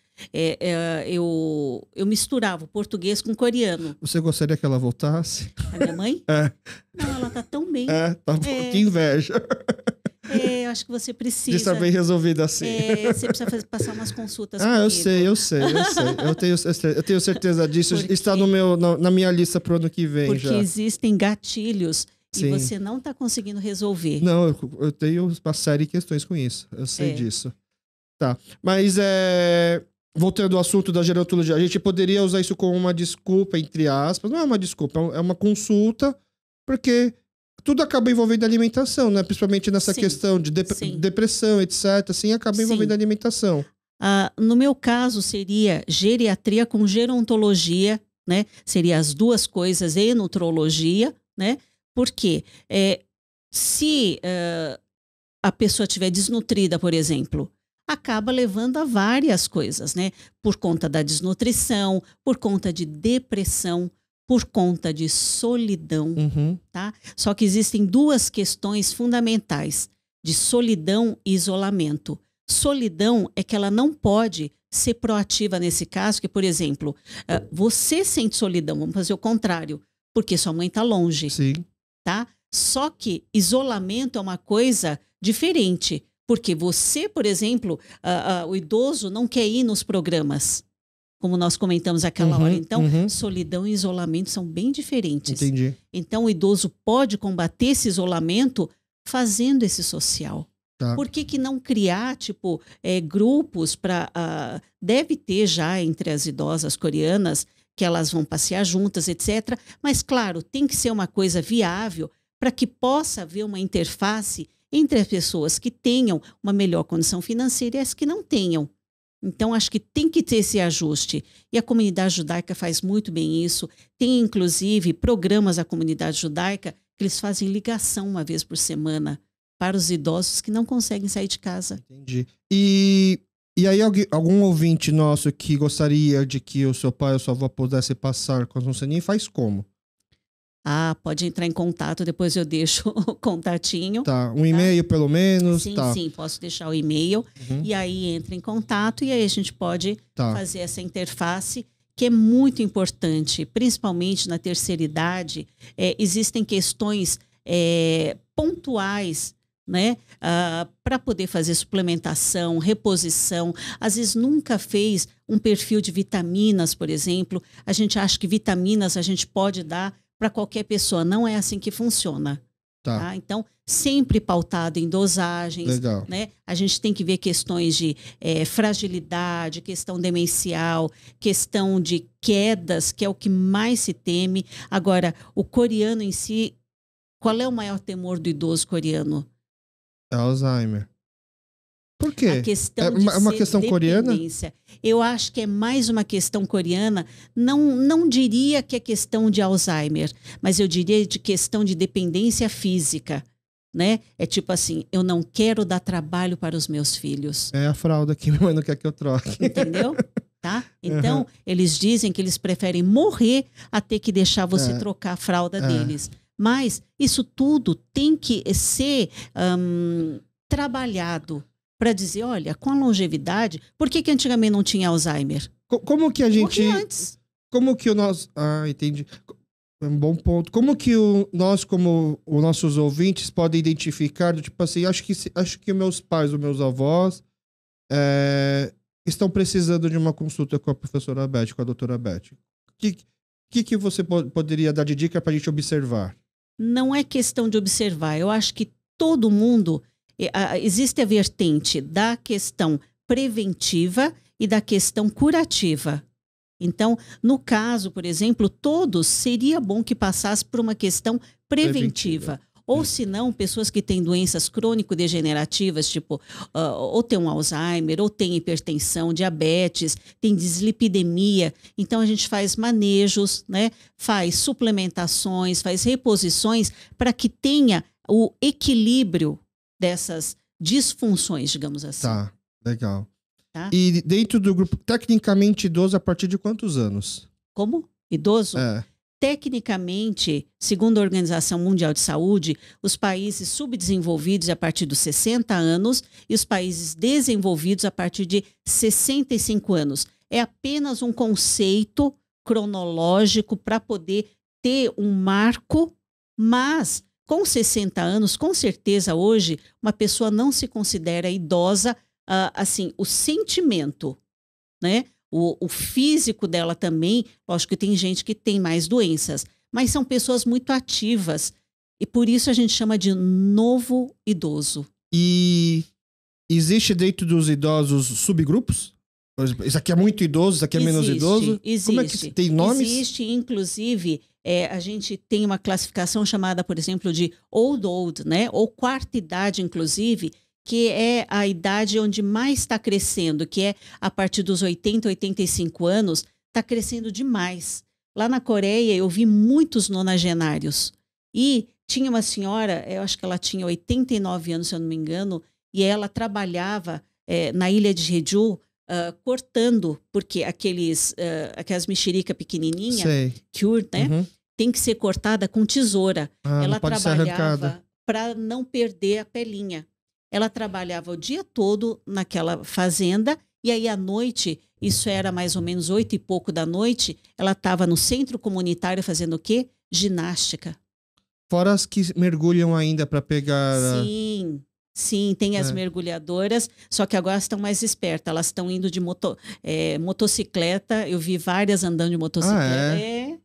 Eu misturava o português com o coreano. Você gostaria que ela voltasse? A minha mãe? É. Não, ela tá tão bem. Tá que inveja. Eu acho que você precisa... De estar bem resolvida assim. Você precisa passar umas consultas comigo. Eu sei. Eu tenho certeza disso. Porque está na minha lista para o ano que vem já. Porque existem gatilhos Sim. e você não está conseguindo resolver. Não, eu tenho uma série de questões com isso. Eu sei disso. Tá. Mas voltando ao assunto da gerontologia, a gente poderia usar isso como uma desculpa, entre aspas. Não é uma desculpa, é uma consulta, porque tudo acaba envolvendo alimentação, né? Principalmente nessa questão de depressão, etc. Assim, acaba envolvendo alimentação. No meu caso, seria geriatria com gerontologia, né? Seria as duas coisas, e nutrologia, né? Porque se a pessoa estiver desnutrida, por exemplo, acaba levando a várias coisas, né? Por conta da desnutrição, por conta de depressão, por conta de solidão, tá? Só que existem duas questões fundamentais de solidão e isolamento. Solidão é que ela não pode ser proativa nesse caso, que, por exemplo, você sente solidão, vamos fazer o contrário, porque sua mãe está longe. Sim. Tá? Só que isolamento é uma coisa diferente, porque você, por exemplo, o idoso não quer ir nos programas, como nós comentamos aquela hora. Então, solidão e isolamento são bem diferentes. Entendi. Então, o idoso pode combater esse isolamento fazendo esse social. Tá. Por que não criar, grupos para... deve ter já entre as idosas coreanas que elas vão passear juntas, etc. Mas, claro, tem que ser uma coisa viável para que possa haver uma interface entre as pessoas que tenham uma melhor condição financeira e as que não tenham. Então, acho que tem que ter esse ajuste. E a comunidade judaica faz muito bem isso. Tem, inclusive, programas da comunidade judaica que eles fazem ligação uma vez por semana para os idosos que não conseguem sair de casa. Entendi. E aí, algum ouvinte nosso que gostaria de que o seu pai ou sua avó pudesse passar com o Senin, faz como? Pode entrar em contato, depois eu deixo o contatinho. Tá, um e-mail pelo menos? Sim, posso deixar o e-mail. E aí entra em contato e aí a gente pode fazer essa interface, que é muito importante, principalmente na terceira idade. Existem questões pontuais, né, para poder fazer suplementação, reposição. Às vezes nunca fez um perfil de vitaminas, por exemplo. A gente acha que vitaminas a gente pode dar para qualquer pessoa. Não é assim que funciona. Tá? Então, sempre pautado em dosagens. Legal. Né? A gente tem que ver questões de fragilidade, questão demencial, questão de quedas, que é o que mais se teme. Agora, o coreano em si, qual é o maior temor do idoso coreano? Alzheimer. Por quê? A questão é uma questão coreana? Eu acho que é mais uma questão coreana. Não diria que é questão de Alzheimer, mas eu diria de questão de dependência física. Né? É tipo assim, eu não quero dar trabalho para os meus filhos. É a fralda que minha mãe não quer que eu troque. Entendeu? Tá? Então, eles dizem que eles preferem morrer a ter que deixar você trocar a fralda deles. Mas isso tudo tem que ser trabalhado para dizer, olha, com a longevidade, por que antigamente não tinha Alzheimer? Como que a gente... Morria antes. Como que o nosso... entendi. É um bom ponto. Como que nós, como os nossos ouvintes, podem identificar, tipo assim, acho que meus pais ou meus avós estão precisando de uma consulta com a professora Beth, com a doutora Beth. O que você poderia dar de dica para a gente observar? Não é questão de observar. Eu acho que todo mundo... existe a vertente da questão preventiva e da questão curativa. Então, no caso, por exemplo, todos seria bom que passasse por uma questão preventiva. Ou se não, pessoas que têm doenças crônico-degenerativas, tipo, ou tem um Alzheimer, ou tem hipertensão, diabetes, tem dislipidemia. Então, a gente faz manejos, né? Faz suplementações, faz reposições para que tenha o equilíbrio dessas disfunções, digamos assim. Tá, legal. Tá? E dentro do grupo, tecnicamente idoso, a partir de quantos anos? Como? Idoso? É. Tecnicamente, segundo a Organização Mundial de Saúde, os países subdesenvolvidos a partir dos 60 anos e os países desenvolvidos a partir de 65 anos. É apenas um conceito cronológico para poder ter um marco, mas com 60 anos, com certeza hoje, uma pessoa não se considera idosa, assim, o sentimento, né? O físico dela também, lógico que tem gente que tem mais doenças, mas são pessoas muito ativas e por isso a gente chama de novo idoso. E existe dentro dos idosos subgrupos? Por exemplo, isso aqui é muito idoso, isso aqui é menos idoso? Existe. Como é que tem nomes? Existe, inclusive, a gente tem uma classificação chamada, por exemplo, de old, né? Ou quarta idade, inclusive, que é a idade onde mais está crescendo, que é a partir dos 80, 85 anos, está crescendo demais. Lá na Coreia, eu vi muitos nonagenários. E tinha uma senhora, eu acho que ela tinha 89 anos, se eu não me engano, e ela trabalhava na ilha de Jeju, cortando, porque aquelas mexerica pequenininha, cure, né? Uhum. Tem que ser cortada com tesoura. Ela não pode trabalhava para não perder a pelinha. Ela trabalhava o dia todo naquela fazenda e aí à noite, isso era mais ou menos 8 e pouco da noite, ela estava no centro comunitário fazendo o quê? Ginástica. Fora as que mergulham ainda para pegar... Sim, tem as mergulhadoras, só que agora estão mais espertas. Elas estão indo de motocicleta. Eu vi várias andando de motocicleta.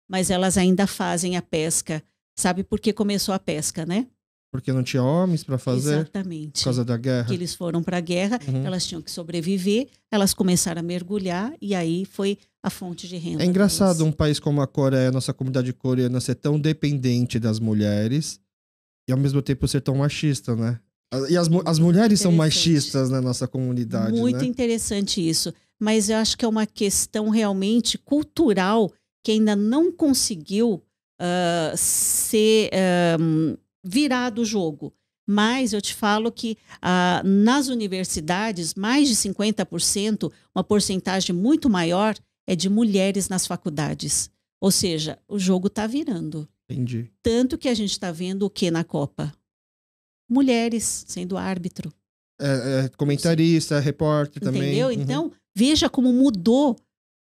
Mas elas ainda fazem a pesca. Sabe por que começou a pesca, né? Porque não tinha homens para fazer? Exatamente. Por causa da guerra? Que eles foram para a guerra, elas tinham que sobreviver, elas começaram a mergulhar e aí foi a fonte de renda. É engraçado um país como a Coreia, nossa comunidade coreana, ser tão dependente das mulheres e ao mesmo tempo ser tão machista, né? E as mulheres são machistas na nossa comunidade, Muito né? interessante isso. Mas eu acho que é uma questão realmente cultural que ainda não conseguiu ser virado o jogo. Mas eu te falo que nas universidades, mais de 50%, uma porcentagem muito maior, é de mulheres nas faculdades. Ou seja, o jogo está virando. Entendi. Tanto que a gente está vendo o que na Copa? Mulheres sendo árbitro. Comentarista, repórter também. Entendeu? Então, veja como mudou,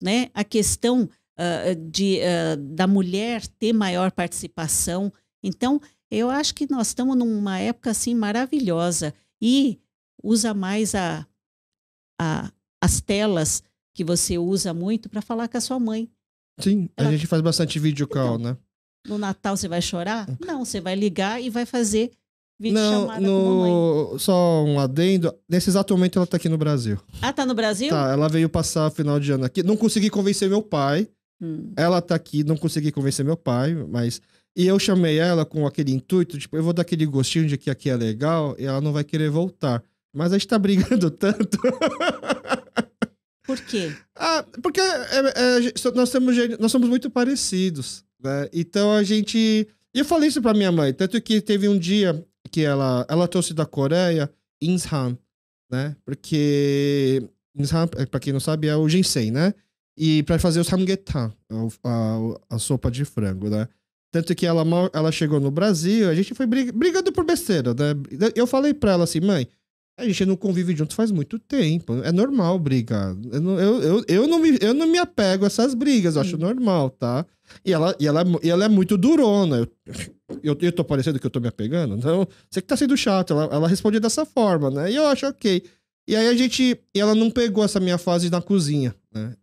né, a questão da mulher ter maior participação. Então, eu acho que nós estamos numa época assim maravilhosa e usa mais as telas que você usa muito para falar com a sua mãe. Sim, a gente faz bastante vídeo call, né? No Natal você vai chorar? Não, você vai ligar e vai fazer videochamada com a mamãe. Só um adendo, nesse exato momento ela tá aqui no Brasil. Ah, tá no Brasil? Tá, ela veio passar o final de ano aqui. Não consegui convencer meu pai. Ela tá aqui, não consegui convencer meu pai, mas... E eu chamei ela com aquele intuito, tipo, eu vou dar aquele gostinho de que aqui é legal e ela não vai querer voltar. Mas a gente tá brigando tanto. Por quê? Porque nós somos muito parecidos, né? Então a gente... E eu falei isso pra minha mãe, tanto que teve um dia que ela trouxe da Coreia Insham, né? Porque Insham, pra quem não sabe, é o ginseng, né? E pra fazer o samgyetang, a sopa de frango, né? Tanto que ela chegou no Brasil, a gente foi brigando por besteira, né? Eu falei pra ela assim, mãe, a gente não convive junto faz muito tempo, é normal brigar. Eu não me apego a essas brigas, eu acho normal, tá? E ela é muito durona. Eu tô parecendo que eu tô me apegando? Então, você que tá sendo chato. Ela responde dessa forma, né? E eu acho ok. E aí ela não pegou essa minha fase na cozinha, né?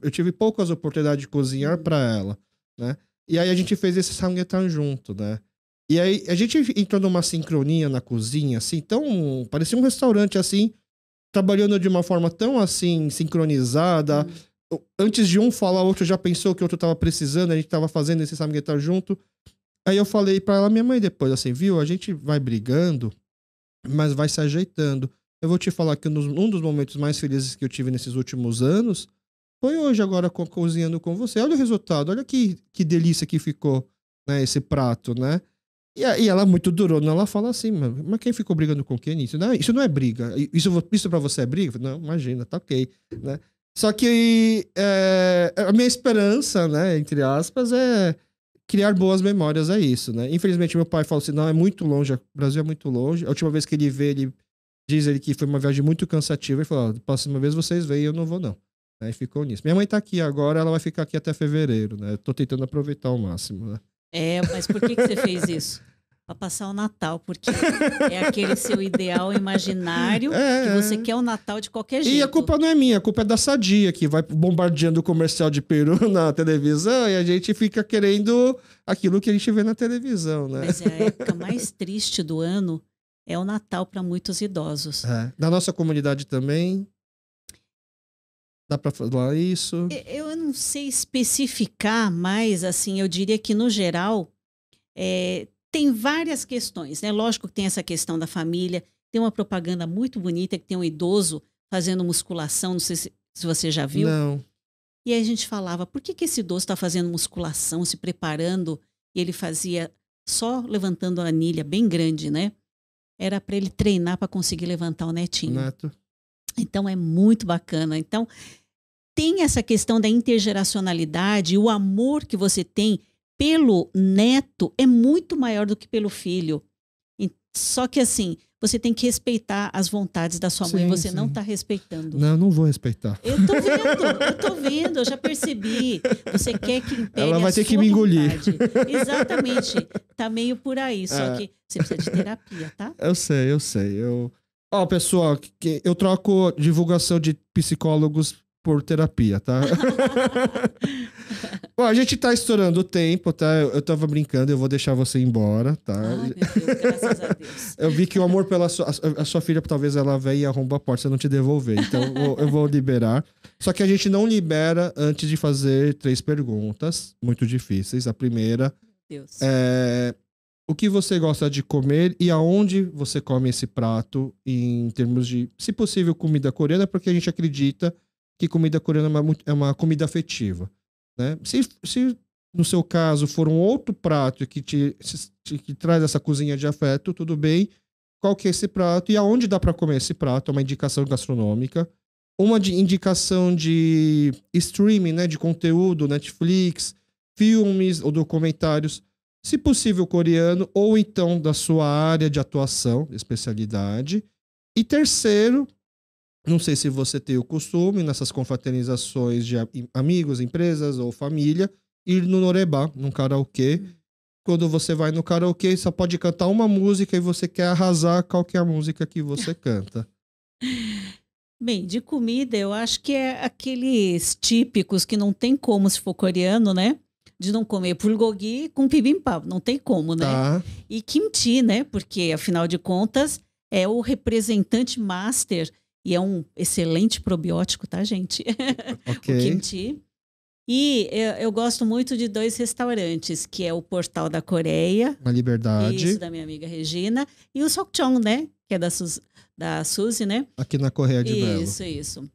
Eu tive poucas oportunidades de cozinhar pra ela, né? E aí a gente fez esse samgyetang junto, né? E aí a gente entrou numa sincronia na cozinha, assim, tão... Parecia um restaurante, assim, trabalhando de uma forma tão, assim, sincronizada. Antes de um falar, o outro já pensou que o outro tava precisando, a gente tava fazendo esse samgyetang junto. Aí eu falei pra ela, minha mãe depois, assim, viu? A gente vai brigando, mas vai se ajeitando. Eu vou te falar que um dos momentos mais felizes que eu tive nesses últimos anos foi hoje, agora, cozinhando com você. Olha o resultado, olha que delícia que ficou, né, esse prato, né? E ela muito durona, ela fala assim, mas quem ficou brigando com quem nisso? Não, isso não é briga. Isso pra você é briga? Não, imagina, tá ok, né? Só que a minha esperança, né, entre aspas, é criar boas memórias, é isso, né? Infelizmente, meu pai falou assim, não, é muito longe, o Brasil é muito longe. A última vez que ele veio, ele diz que foi uma viagem muito cansativa. Ele falou, próxima vez vocês veem, eu não vou não. Aí ficou nisso. Minha mãe tá aqui agora, ela vai ficar aqui até fevereiro, né? Eu tô tentando aproveitar ao máximo, né? Mas por que você fez isso? Para passar o Natal, porque é aquele seu ideal imaginário que você quer o Natal de qualquer jeito. E a culpa não é minha, a culpa é da Sadia, que vai bombardeando o comercial de peru na televisão e a gente fica querendo aquilo que a gente vê na televisão, né? Mas a época mais triste do ano é o Natal para muitos idosos. Da nossa comunidade também. Dá para falar isso? Eu não sei especificar, mas assim, eu diria que no geral tem várias questões, né? Lógico que tem essa questão da família, tem uma propaganda muito bonita que tem um idoso fazendo musculação, não sei se você já viu. Não. E aí a gente falava, por que esse idoso está fazendo musculação, se preparando? E ele fazia só levantando a anilha bem grande, né? Era para ele treinar para conseguir levantar o netinho. Neto. Então é muito bacana. Então tem essa questão da intergeracionalidade, o amor que você tem pelo neto é muito maior do que pelo filho. Só que assim, você tem que respeitar as vontades da sua mãe, você não está respeitando. Não vou respeitar. Eu tô vendo, eu já percebi. Você quer que impere ela vai a ter sua que me engolir. vontade. Exatamente. Tá meio por aí, só que você precisa de terapia, tá? Eu sei. Pessoal, eu troco divulgação de psicólogos por terapia, tá? Bom, a gente tá estourando o tempo, tá? Eu tava brincando, eu vou deixar você embora, tá? Ai, meu Deus, graças a Deus. Eu vi que o amor pela a sua filha, talvez ela venha e arromba a porta se eu não te devolver. Então eu vou liberar. Só que a gente não libera antes de fazer 3 perguntas muito difíceis. A primeira Deus. é o que você gosta de comer e aonde você come esse prato em termos de, se possível, comida coreana, porque a gente acredita que comida coreana é uma comida afetiva. Né? Se no seu caso for um outro prato que traz essa cozinha de afeto, tudo bem. Qual que é esse prato e aonde dá para comer esse prato? É uma indicação gastronômica. Uma indicação de streaming, né? De conteúdo, Netflix, filmes ou documentários, se possível coreano, ou então da sua área de atuação, especialidade. E terceiro, não sei se você tem o costume, nessas confraternizações de amigos, empresas ou família, ir no norebá, num karaokê. Quando você vai no karaokê, só pode cantar uma música e você quer arrasar qual que é a música que você canta. Bem, de comida, eu acho que é aqueles típicos que não tem como, se for coreano, né? De não comer bulgogi com bibimbap, não tem como, né? Tá. E kimchi, né? Porque, afinal de contas, é o representante master e é um excelente probiótico, tá, gente? Ok. O kimchi. E eu gosto muito de 2 restaurantes, que é o Portal da Coreia. Uma liberdade. Isso, da minha amiga Regina. E o Sokchong, né? Que é da Suzy, né? Aqui na Correia de Belo. Isso.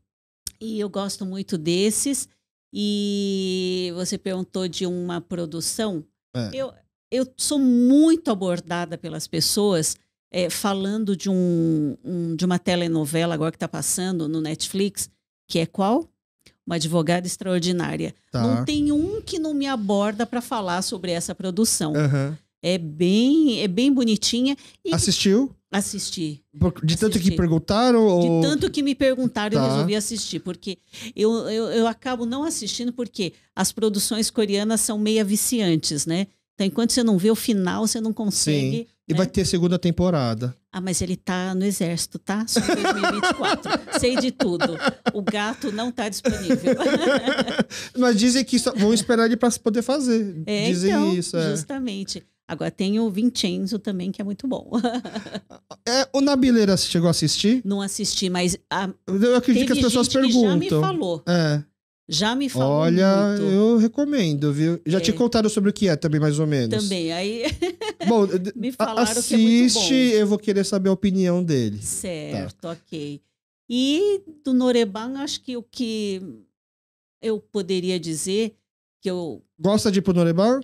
E eu gosto muito desses. E você perguntou de uma produção. Eu sou muito abordada pelas pessoas falando de uma telenovela agora que está passando no Netflix, que é qual? Uma Advogada Extraordinária. Tá. Não tem um que não me aborda para falar sobre essa produção. Uhum. É bem bonitinha. E assistiu? Assisti. De tanto que perguntaram? Ou... De tanto que me perguntaram, tá. Eu resolvi assistir. Porque eu acabo não assistindo porque as produções coreanas são meio viciantes, né? Então, enquanto você não vê o final, você não consegue... Sim. E vai ter segunda temporada. Ah, mas ele tá no exército, tá? Só em 2024. Sei de tudo. O gato não tá disponível. Mas dizem que vão esperar ele para poder fazer. Dizem então, isso. Justamente. Agora tem o Vincenzo também, que é muito bom. O Nabileira chegou a assistir? Não assisti, mas... Eu acredito que as pessoas perguntam. Que já me falou. Já me falou Olha, muito. eu recomendo, viu? Já te contaram sobre o que é também, mais ou menos? Também, aí Bom, me falaram assiste, que é muito bom. Eu vou querer saber a opinião dele. Certo, ok. E do Noreban, acho que o que eu poderia dizer que eu Gosta de ir pro Noreban?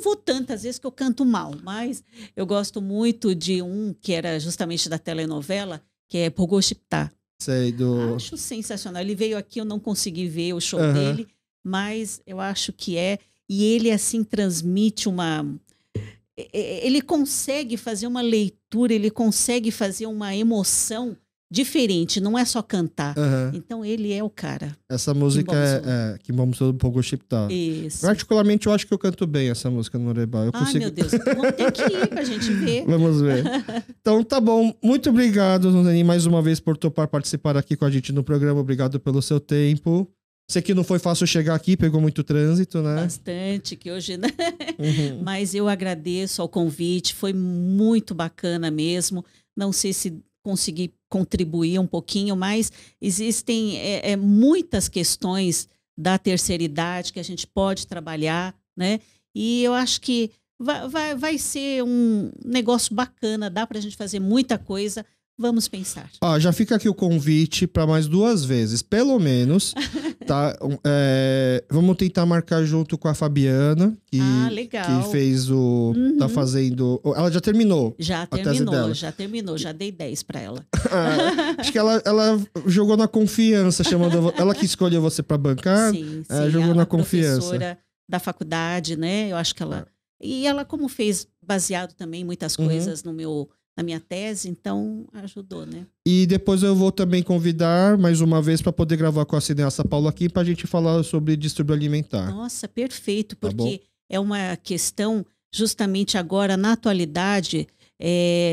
não vou tantas vezes que eu canto mal, mas eu gosto muito de um que era justamente da telenovela, que é Pogoshipta. Sei, Acho sensacional. Ele veio aqui, eu não consegui ver o show Aham. dele, mas eu acho que é. E ele, assim, transmite uma. Ele consegue fazer uma leitura, ele consegue fazer uma emoção diferente, não é só cantar. Aham. Então, ele é o cara. Essa música é Que Vamos do Pogoshipta. Isso. Particularmente, eu acho que eu canto bem essa música no Noreban. Eu Ai, consigo... meu Deus, então vamos ter que ir pra gente ver. Vamos ver. Então, tá bom. Muito obrigado, Nuzani, mais uma vez por topar participar aqui com a gente no programa. Obrigado pelo seu tempo. Sei que não foi fácil chegar aqui, pegou muito trânsito, né? Bastante, que hoje, né? Uhum. Mas eu agradeço ao convite, foi muito bacana mesmo. Não sei se consegui contribuir um pouquinho, mas existem muitas questões da terceira idade que a gente pode trabalhar, né? E eu acho que vai ser um negócio bacana, dá para a gente fazer muita coisa. Vamos pensar. Já fica aqui o convite para mais 2 vezes, pelo menos, tá? Vamos tentar marcar junto com a Fabiana, legal. que fez o... Tá fazendo... Ela já terminou? Já terminou, já dei 10 para ela. Acho que ela jogou na confiança, chamando... Ela que escolheu você para bancar, sim, jogou na confiança. Professora da faculdade, né? Eu acho que ela... E ela, como fez baseado também em muitas coisas na minha tese, então ajudou, né? E depois eu vou também convidar mais uma vez para poder gravar com a cineasta Paula aqui para a gente falar sobre distúrbio alimentar. Nossa, perfeito, Tá porque bom? é uma questão justamente agora, na atualidade,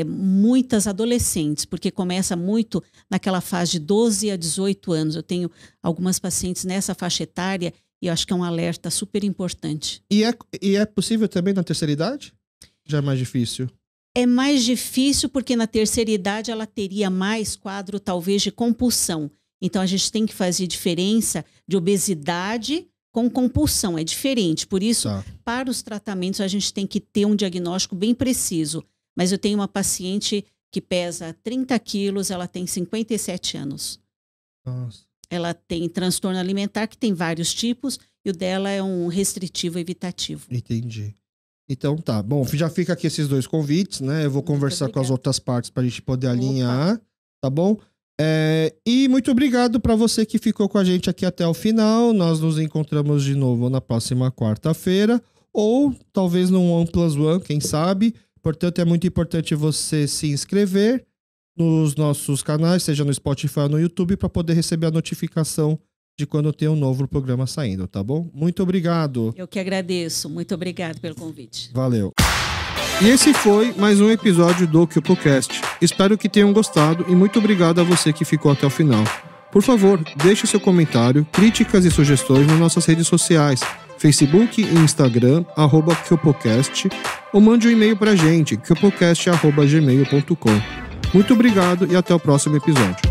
muitas adolescentes, porque começa muito naquela fase de 12 a 18 anos. Eu tenho algumas pacientes nessa faixa etária e eu acho que é um alerta super importante. E é possível também na terceira idade? Já é mais difícil? É mais difícil porque na terceira idade ela teria mais quadro, talvez, de compulsão. Então, a gente tem que fazer diferença de obesidade com compulsão. É diferente. Por isso, para os tratamentos, a gente tem que ter um diagnóstico bem preciso. Mas eu tenho uma paciente que pesa 30 quilos, ela tem 57 anos. Nossa. Ela tem transtorno alimentar, que tem vários tipos, e o dela é um restritivo evitativo. Entendi. Então tá. Bom, já fica aqui esses 2 convites, né? Eu vou conversar com as outras partes pra gente poder alinhar, tá bom? E muito obrigado para você que ficou com a gente aqui até o final. Nós nos encontramos de novo na próxima quarta-feira, ou talvez num 1+1, quem sabe. Portanto, é muito importante você se inscrever nos nossos canais, seja no Spotify ou no YouTube, para poder receber a notificação de quando tem um novo programa saindo, tá bom? Muito obrigado. Eu que agradeço. Muito obrigado pelo convite. Valeu. E esse foi mais um episódio do KyopoCast. Espero que tenham gostado e muito obrigado a você que ficou até o final. Por favor, deixe seu comentário, críticas e sugestões nas nossas redes sociais, Facebook e Instagram, @KyopoCast, ou mande um e-mail pra gente, kyopocast@gmail.com. Muito obrigado e até o próximo episódio.